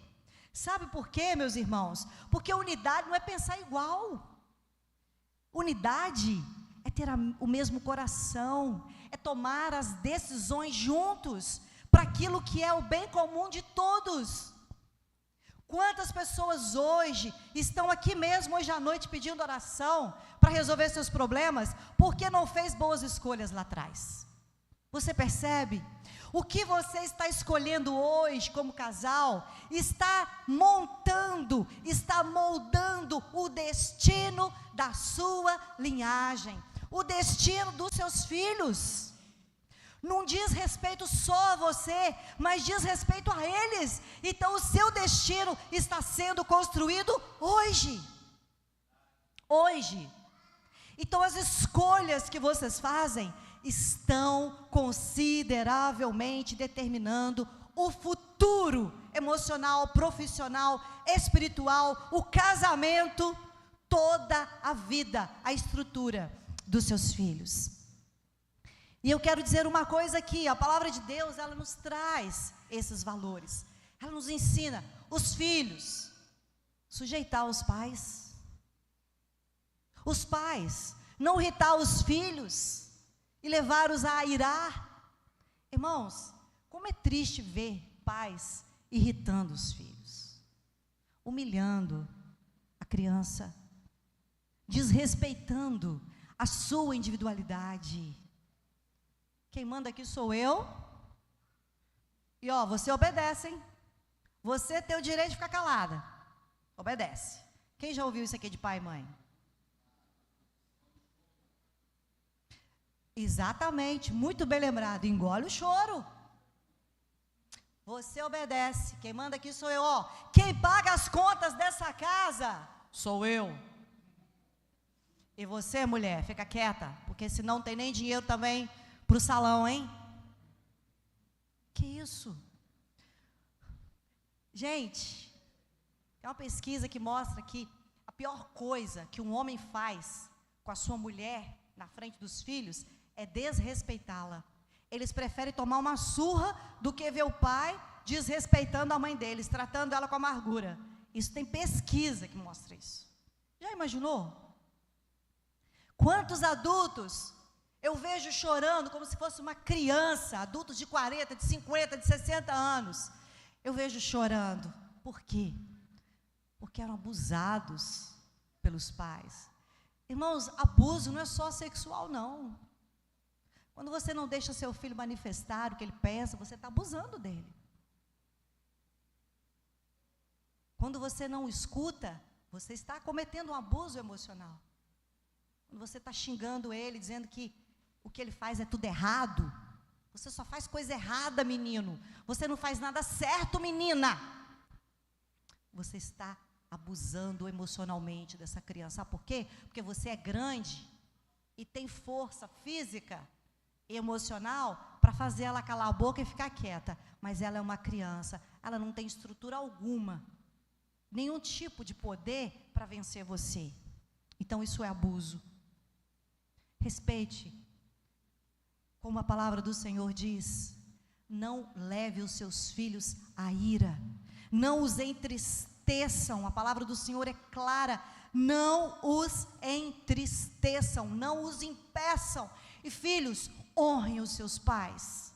Sabe por quê, meus irmãos? Porque unidade não é pensar igual. Unidade é ter o mesmo coração, é tomar as decisões juntos, para aquilo que é o bem comum de todos. Quantas pessoas hoje estão aqui mesmo, hoje à noite, pedindo oração, para resolver seus problemas, porque não fez boas escolhas lá atrás? Você percebe? O que você está escolhendo hoje como casal está montando, está moldando o destino da sua linhagem, o destino dos seus filhos. Não diz respeito só a você, mas diz respeito a eles. Então o seu destino está sendo construído hoje. hoje. Então, as escolhas que vocês fazem estão consideravelmente determinando o futuro emocional, profissional, espiritual, o casamento, toda a vida, a estrutura dos seus filhos. E eu quero dizer uma coisa aqui, a palavra de Deus, ela nos traz esses valores. Ela nos ensina, os filhos, sujeitar os pais. Os pais, não irritar os filhos e levar-os a irar. Irmãos, como é triste ver pais irritando os filhos, humilhando a criança, desrespeitando a sua individualidade. Quem manda aqui sou eu. E você obedece, hein? Você tem o direito de ficar calada. Obedece. Quem já ouviu isso aqui de pai e mãe? Exatamente, muito bem lembrado. Engole o choro. Você obedece. Quem manda aqui sou eu. Quem paga as contas dessa casa sou eu. E você, mulher, fica quieta, porque senão não tem nem dinheiro também para o salão, hein? Que isso? Gente, é uma pesquisa que mostra que a pior coisa que um homem faz com a sua mulher na frente dos filhos é desrespeitá-la. Eles preferem tomar uma surra do que ver o pai desrespeitando a mãe deles, tratando ela com amargura. Isso tem pesquisa que mostra isso. Já imaginou? Quantos adultos eu vejo chorando como se fosse uma criança, adultos de 40, de 50, de 60 anos. Eu vejo chorando. Por quê? Porque eram abusados pelos pais. Irmãos, abuso não é só sexual, não. Quando você não deixa seu filho manifestar o que ele pensa, você está abusando dele. Quando você não escuta, você está cometendo um abuso emocional. Quando você está xingando ele, dizendo que o que ele faz é tudo errado. Você só faz coisa errada, menino. Você não faz nada certo, menina. Você está abusando emocionalmente dessa criança. Sabe por quê? Porque você é grande e tem força física e emocional para fazer ela calar a boca e ficar quieta. Mas ela é uma criança. Ela não tem estrutura alguma. Nenhum tipo de poder para vencer você. Então isso é abuso. Respeite. Como a palavra do Senhor diz, não leve os seus filhos à ira, não os entristeçam, a palavra do Senhor é clara, não os entristeçam, não os impeçam. E filhos, honrem os seus pais.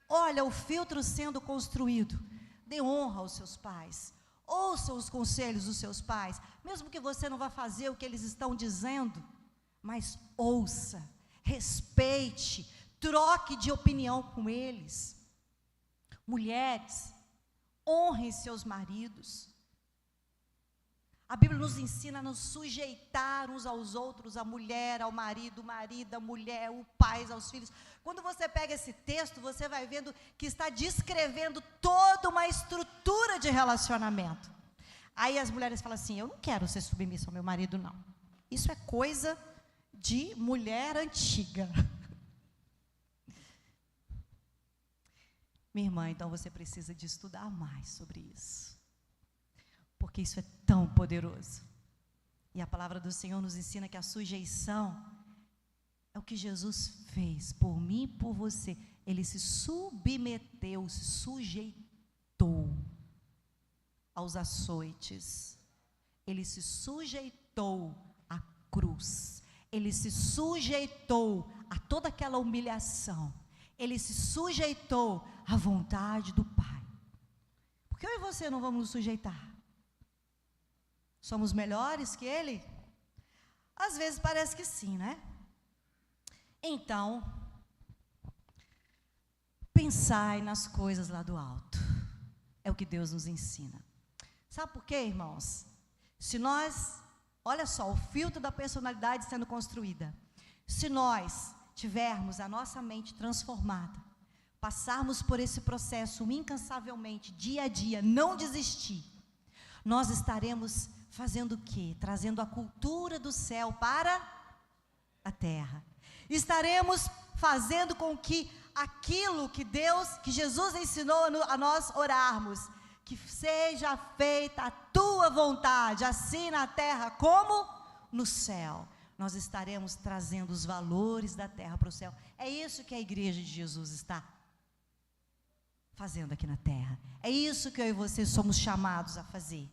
Olha o filtro sendo construído, dê honra aos seus pais, ouça os conselhos dos seus pais, mesmo que você não vá fazer o que eles estão dizendo, mas ouça. Respeite, troque de opinião com eles. Mulheres, honrem seus maridos. A Bíblia nos ensina a nos sujeitar uns aos outros, a mulher ao marido, o marido à mulher, o pai aos filhos. Quando você pega esse texto, você vai vendo que está descrevendo toda uma estrutura de relacionamento. Aí as mulheres falam assim, eu não quero ser submissa ao meu marido, não. Isso é coisa de mulher antiga. Minha irmã, então você precisa de estudar mais sobre isso, porque isso é tão poderoso. E a palavra do Senhor nos ensina que a sujeição é o que Jesus fez por mim e por você. Ele se submeteu, se sujeitou aos açoites. Ele se sujeitou à cruz. Ele se sujeitou a toda aquela humilhação. Ele se sujeitou à vontade do Pai. Por que eu e você não vamos nos sujeitar? Somos melhores que Ele? Às vezes parece que sim, né? Então, pensai nas coisas lá do alto. É o que Deus nos ensina. Sabe por quê, irmãos? Se nós... Olha só, o filtro da personalidade sendo construída. Se nós tivermos a nossa mente transformada, passarmos por esse processo incansavelmente, dia a dia, não desistir, nós estaremos fazendo o quê? Trazendo a cultura do céu para a terra. Estaremos fazendo com que aquilo que Jesus ensinou a nós orarmos, que seja feita a tua vontade, assim na terra como no céu. Nós estaremos trazendo os valores da terra para o céu. É isso que a igreja de Jesus está fazendo aqui na terra. É isso que eu e você somos chamados a fazer.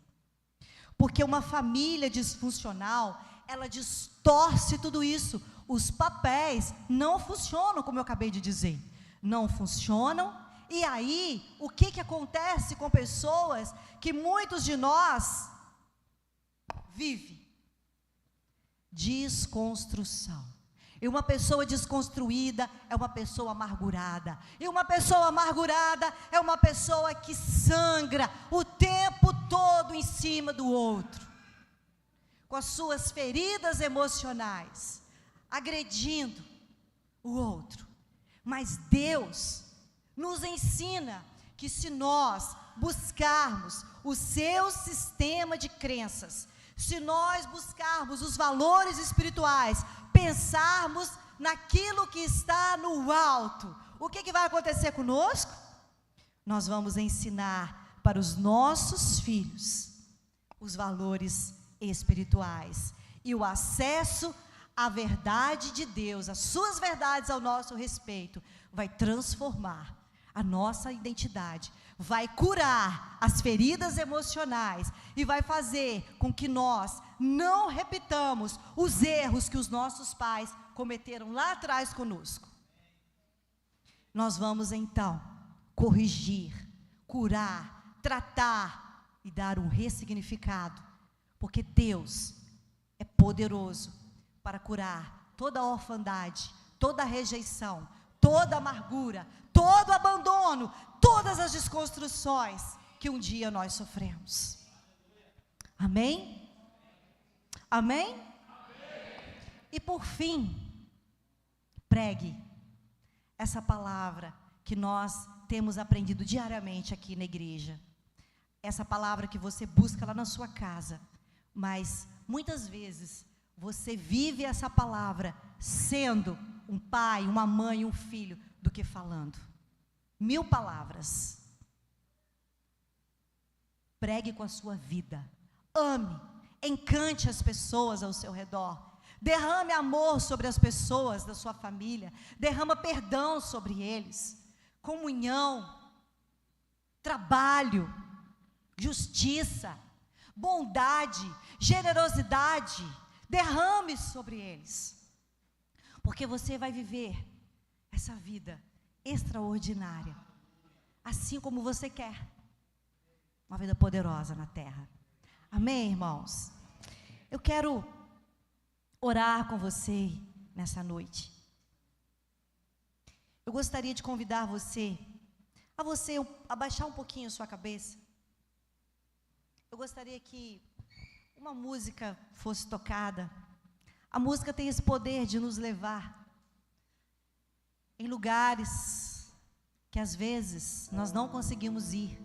Porque uma família disfuncional, ela distorce tudo isso. Os papéis não funcionam, como eu acabei de dizer. Não funcionam. E aí, o que acontece com pessoas que muitos de nós vivem? Desconstrução. E uma pessoa desconstruída é uma pessoa amargurada. E uma pessoa amargurada é uma pessoa que sangra o tempo todo em cima do outro, com as suas feridas emocionais, agredindo o outro. Mas Deus nos ensina que se nós buscarmos o seu sistema de crenças, se nós buscarmos os valores espirituais, pensarmos naquilo que está no alto, o que vai acontecer conosco? Nós vamos ensinar para os nossos filhos os valores espirituais e o acesso à verdade de Deus, as suas verdades ao nosso respeito, vai transformar a nossa identidade, vai curar as feridas emocionais e vai fazer com que nós não repitamos os erros que os nossos pais cometeram lá atrás conosco. Nós vamos então corrigir, curar, tratar e dar um ressignificado, porque Deus é poderoso para curar toda a orfandade, toda a rejeição, toda a amargura, todo o abandono, todas as desconstruções que um dia nós sofremos. Amém? Amém? Amém? E por fim, pregue essa palavra que nós temos aprendido diariamente aqui na igreja. Essa palavra que você busca lá na sua casa, mas muitas vezes você vive essa palavra sendo um pai, uma mãe, um filho, do que falando 1000 palavras. Pregue com a sua vida, ame, encante as pessoas ao seu redor, derrame amor sobre as pessoas da sua família, derrama perdão sobre eles, comunhão, trabalho, justiça, bondade, generosidade, derrame sobre eles, porque você vai viver essa vida extraordinária, assim como você quer, uma vida poderosa na terra. Amém, irmãos? Eu quero orar com você nessa noite. Eu gostaria de convidar você a baixar um pouquinho a sua cabeça. Eu gostaria que uma música fosse tocada. A música tem esse poder de nos levar em lugares que às vezes nós não conseguimos ir,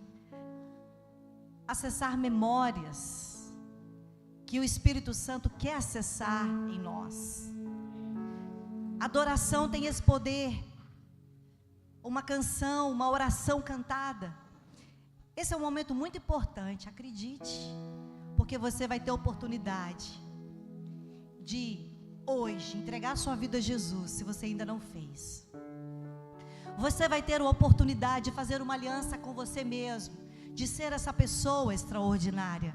acessar memórias que o Espírito Santo quer acessar em nós. Adoração tem esse poder. Uma canção, uma oração cantada. Esse é um momento muito importante, acredite, porque você vai ter a oportunidade de hoje entregar sua vida a Jesus, se você ainda não fez. Você vai ter a oportunidade de fazer uma aliança com você mesmo, de ser essa pessoa extraordinária.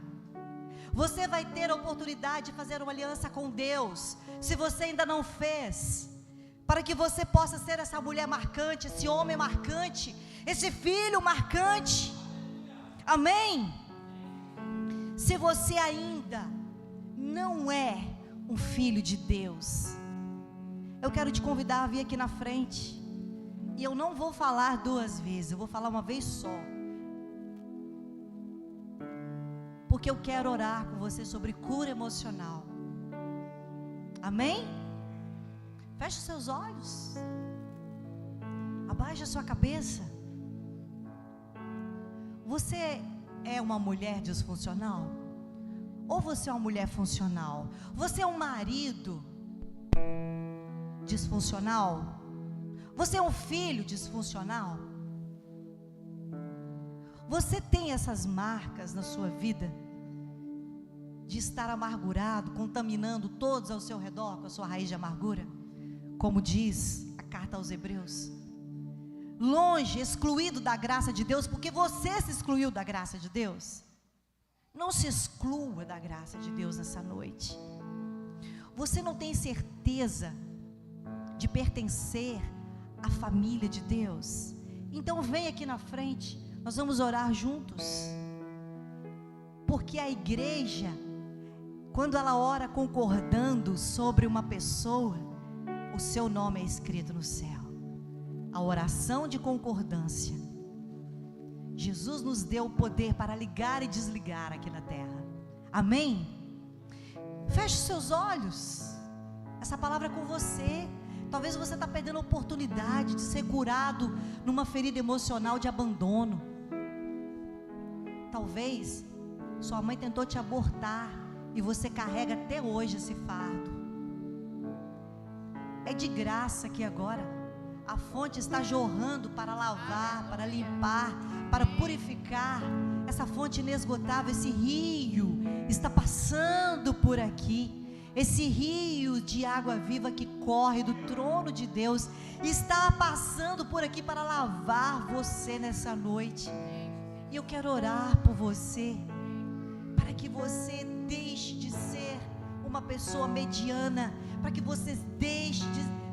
Você vai ter a oportunidade de fazer uma aliança com Deus, se você ainda não fez, para que você possa ser essa mulher marcante, esse homem marcante, esse filho marcante. Amém? Se você ainda não é um filho de Deus, eu quero te convidar a vir aqui na frente. E eu não vou falar 2 vezes, eu vou falar uma vez só. Porque eu quero orar com você sobre cura emocional. Amém? Feche os seus olhos. Abaixe a sua cabeça. Você é uma mulher disfuncional? Ou você é uma mulher funcional? Você é um marido disfuncional? Você é um filho disfuncional? Você tem essas marcas na sua vida de estar amargurado, contaminando todos ao seu redor com a sua raiz de amargura? Como diz a carta aos Hebreus, longe, excluído da graça de Deus, porque você se excluiu da graça de Deus. Não se exclua da graça de Deus nessa noite. Você não tem certeza de pertencer à família de Deus? Então vem aqui na frente, nós vamos orar juntos. Porque a igreja, quando ela ora concordando sobre uma pessoa, o seu nome é escrito no céu. A oração de concordância. Jesus nos deu o poder para ligar e desligar aqui na terra. Amém? Feche seus olhos. Essa palavra é com você. Talvez você está perdendo a oportunidade de ser curado numa ferida emocional de abandono. Talvez sua mãe tentou te abortar e você carrega até hoje esse fardo. É de graça que agora a fonte está jorrando para lavar, para limpar, para purificar. Essa fonte inesgotável, esse rio está passando por aqui. Esse rio de água viva que corre do trono de Deus está passando por aqui para lavar você nessa noite. E eu quero orar por você, para que você deixe de ser uma pessoa mediana, para que você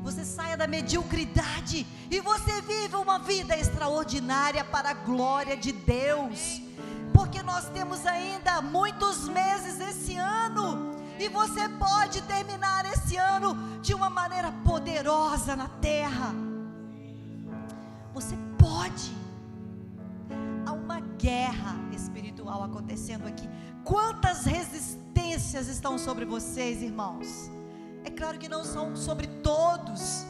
você saia da mediocridade e você viva uma vida extraordinária para a glória de Deus. Porque nós temos ainda muitos meses esse ano, e você pode terminar esse ano de uma maneira poderosa na terra. Você pode. Há uma guerra espiritual acontecendo aqui. Quantas resistências estão sobre vocês, irmãos? É claro que não são sobre todos,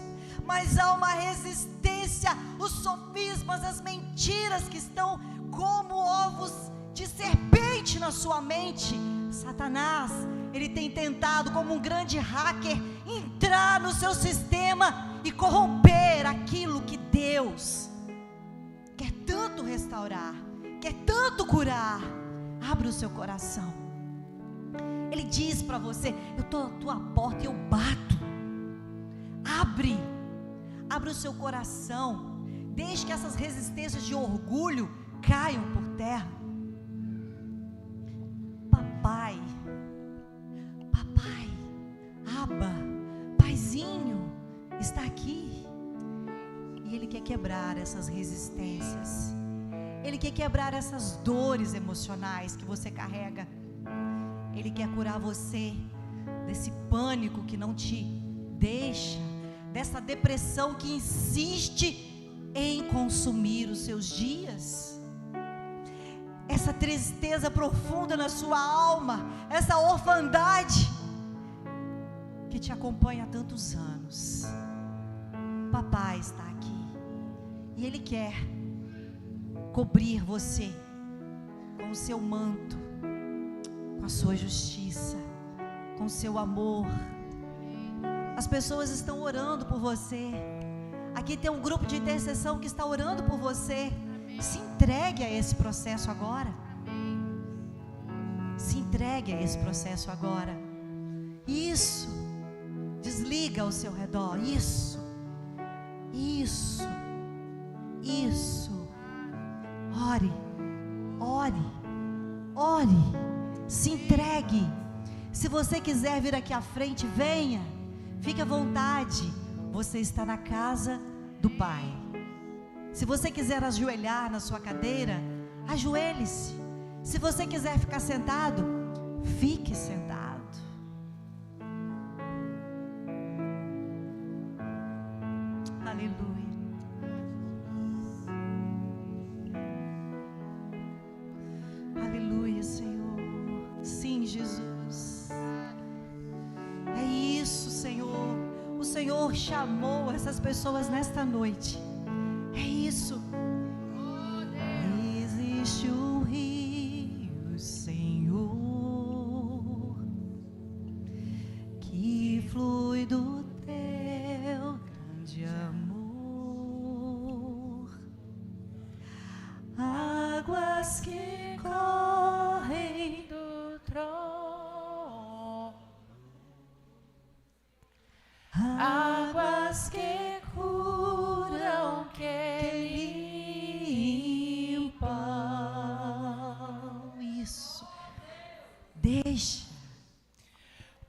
mas há uma resistência, os sofismas, as mentiras que estão como ovos de serpente na sua mente. Satanás, ele tem tentado como um grande hacker entrar no seu sistema e corromper aquilo que Deus quer tanto restaurar, quer tanto curar. Abra o seu coração. Ele diz para você: eu estou à tua porta e eu bato. Abre o seu coração. Deixe que essas resistências de orgulho caiam por terra. Papai, Abba, Paizinho está aqui, e Ele quer quebrar essas resistências. Ele quer quebrar essas dores emocionais que você carrega. Ele quer curar você desse pânico que não te deixa, dessa depressão que insiste em consumir os seus dias, essa tristeza profunda na sua alma, essa orfandade que te acompanha há tantos anos. Papai está aqui e Ele quer cobrir você com o seu manto, com a sua justiça, com o seu amor. As pessoas estão orando por você. Aqui tem um grupo de intercessão que está orando por você. Se entregue a esse processo agora. Se entregue a esse processo agora. Isso. Desliga ao seu redor. Isso. Ore. Se entregue. Se você quiser vir aqui à frente, venha. Fique à vontade. Você está na casa do Pai. Se você quiser ajoelhar na sua cadeira, ajoelhe-se. Se você quiser ficar sentado, fique sentado. Aleluia. Aleluia, Senhor. Sim, Jesus. É isso, Senhor. O Senhor chamou essas pessoas nesta noite. É isso. Existe um rio, Senhor,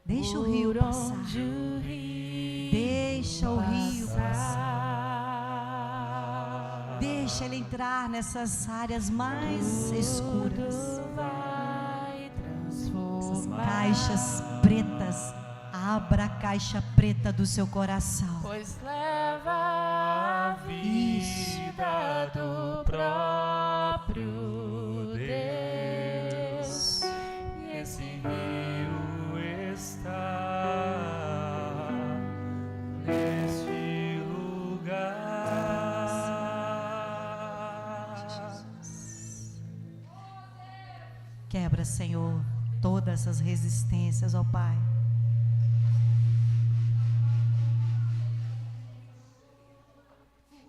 Deixa o rio passar. Deixa o rio passar. Deixa ele entrar nessas áreas mais escuras. Essas caixas pretas. Abra a caixa preta do seu coração. Pois leva a vida do próprio Deus. E esse rio está neste lugar. Quebra, Senhor, todas essas resistências, ó Pai.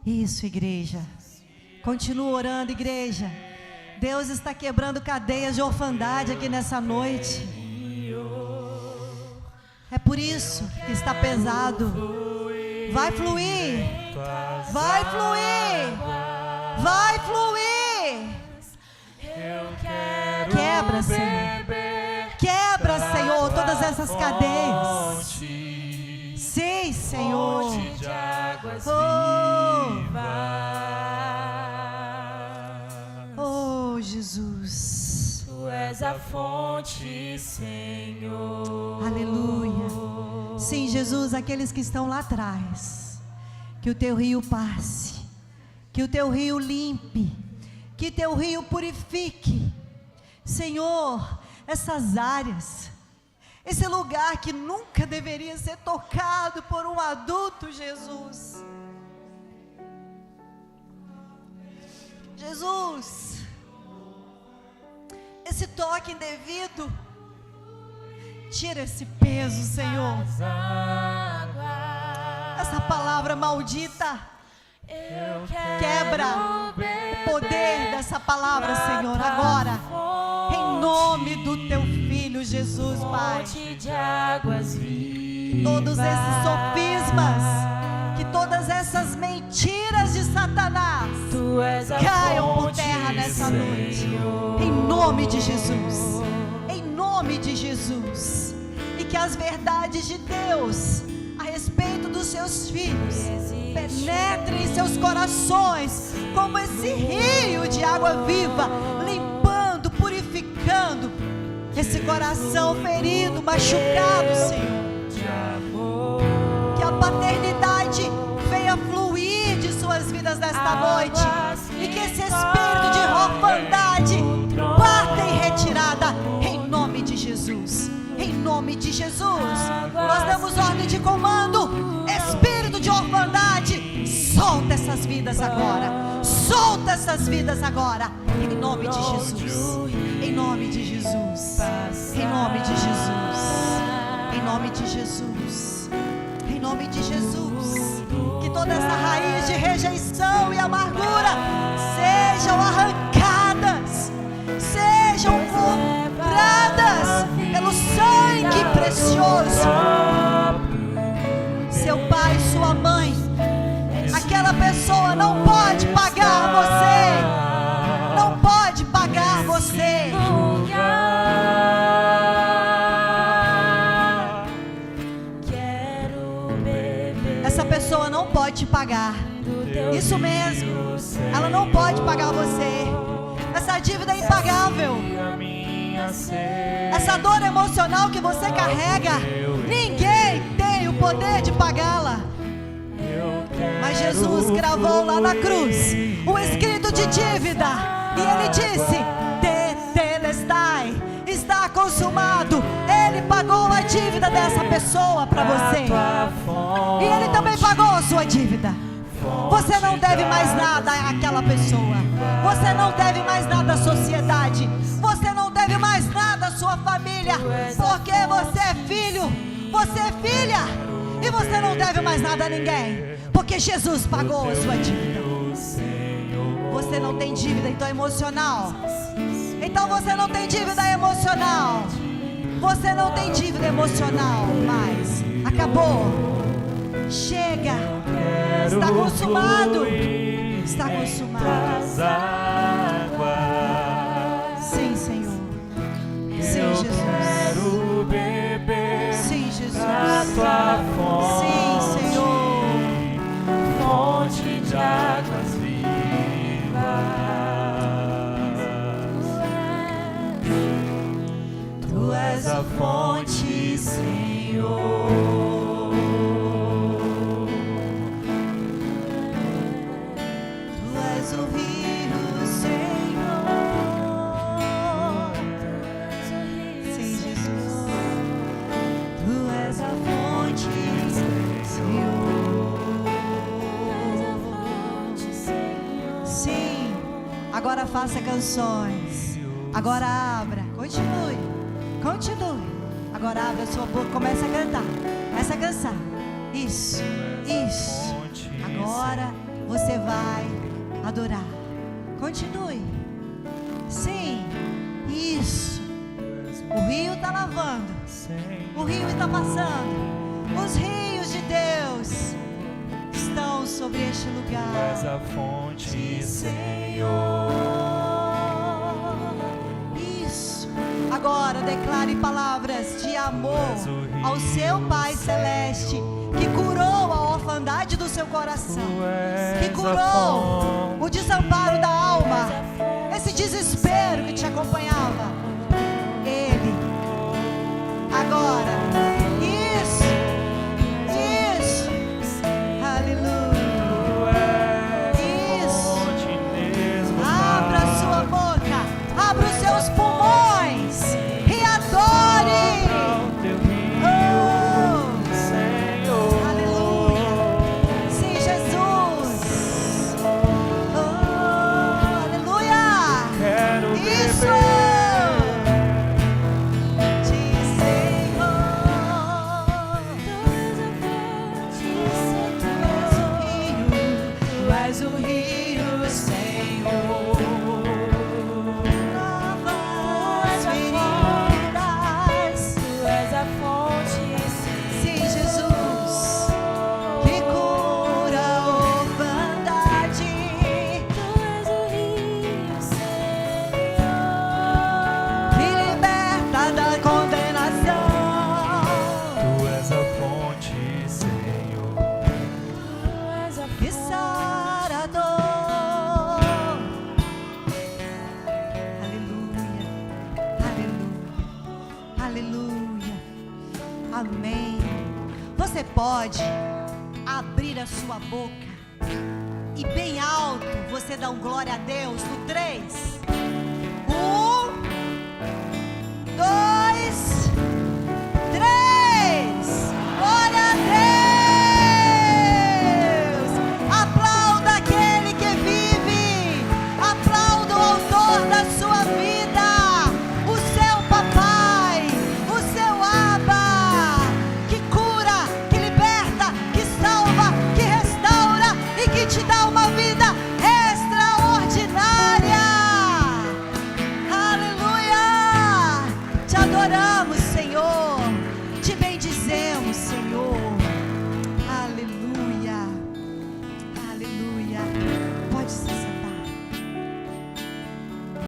Isso, igreja. Continua orando, igreja. Deus está quebrando cadeias de orfandade aqui nessa noite. É por isso que está pesado. Vai fluir. Vai fluir. Vai fluir. Quebra, Senhor. Quebra, Senhor, todas essas cadeias. Sim, Senhor. Oh, Jesus. Tu és a fonte, Senhor. Aleluia. Sim, Jesus, aqueles que estão lá atrás, que o teu rio passe, que o teu rio limpe, que teu rio purifique. Senhor, essas áreas, esse lugar que nunca deveria ser tocado por um adulto, Jesus. Jesus, esse toque indevido, tira esse peso, Senhor. Essa palavra maldita, quebra o poder dessa palavra, Senhor, agora, em nome do teu Filho Jesus, Pai. Todos esses sofismas, que todas essas mentiras de Satanás caiam por terra nessa noite, em nome de Jesus, em nome de Jesus. E que as verdades de Deus a respeito dos seus filhos penetrem em seus corações como esse rio de água viva, limpando, purificando esse coração ferido, machucado, Senhor. Que a paternidade venha fluir de suas vidas nesta noite, e que esse espírito de orfandade parta em retirada, em nome de Jesus. Em nome de Jesus, nós damos ordem de comando. Espírito de orfandade, solta essas vidas agora. Solta essas vidas agora, em nome de Jesus. Em nome de Jesus. Em nome de Jesus. Em nome de Jesus. Em nome de Jesus. Que toda essa raiz de rejeição e amargura sejam arrancadas, sejam compradas pelo sangue precioso. Seu pai, sua mãe, aquela pessoa não pode pagar você. Não pode pagar você. Essa pessoa não pode te pagar. Isso mesmo. Ela não pode pagar você. Essa dívida é impagável. Essa dor emocional que você carrega, ninguém tem o poder de pagá-la. Mas Jesus gravou lá na cruz o escrito de dívida, e Ele disse: Tetelestai, está consumado. Ele pagou a dívida dessa pessoa para você, e Ele também pagou a sua dívida. Você não deve mais nada àquela pessoa. Você não deve mais nada à sociedade. Você não deve mais nada à sua família, porque você é filho, você é filha, e você não deve mais nada a ninguém, porque Jesus pagou a sua dívida. Você não tem dívida então emocional. Então você não tem dívida emocional. Você não tem dívida emocional mais. Acabou. Chega. Está consumado. Está consumado. Sim, Senhor. Sim, Jesus. Sim, fonte, Senhor. Tu és o rio, Senhor. Sim, Jesus. Tu és a fonte, Senhor. Sim. Agora faça canções. Agora abra. Continue. Continue. Agora abra a sua boca. Comece a cantar. Comece a cantar. Isso. Isso. Agora você vai adorar. Continue. Sim. Isso. O rio está lavando. O rio está passando. Os rios de Deus estão sobre este lugar. És a fonte, Senhor. Isso. Agora declare palavras de amor ao seu Pai Celeste, que curou a orfandade do seu coração, que curou o desamparo da alma, esse desespero que te acompanhava. Ele. Agora. Isso. Isso. Aleluia. Isso. Abra a sua boca. Abra os seus pulmões. E adore. Aleluia. Sim, Jesus. Aleluia. Isso. Tu és o rio, Senhor. Lava as feridas. Tu és a fonte, Sim, Jesus, que cura a orfandade. Tu és o rio, Senhor. Que liberta da condenação. Tu és a fonte, Senhor. Que sara a dor. Aleluia, aleluia, aleluia, amém. Você pode abrir a sua boca e bem alto você dá um glória a Deus no 3.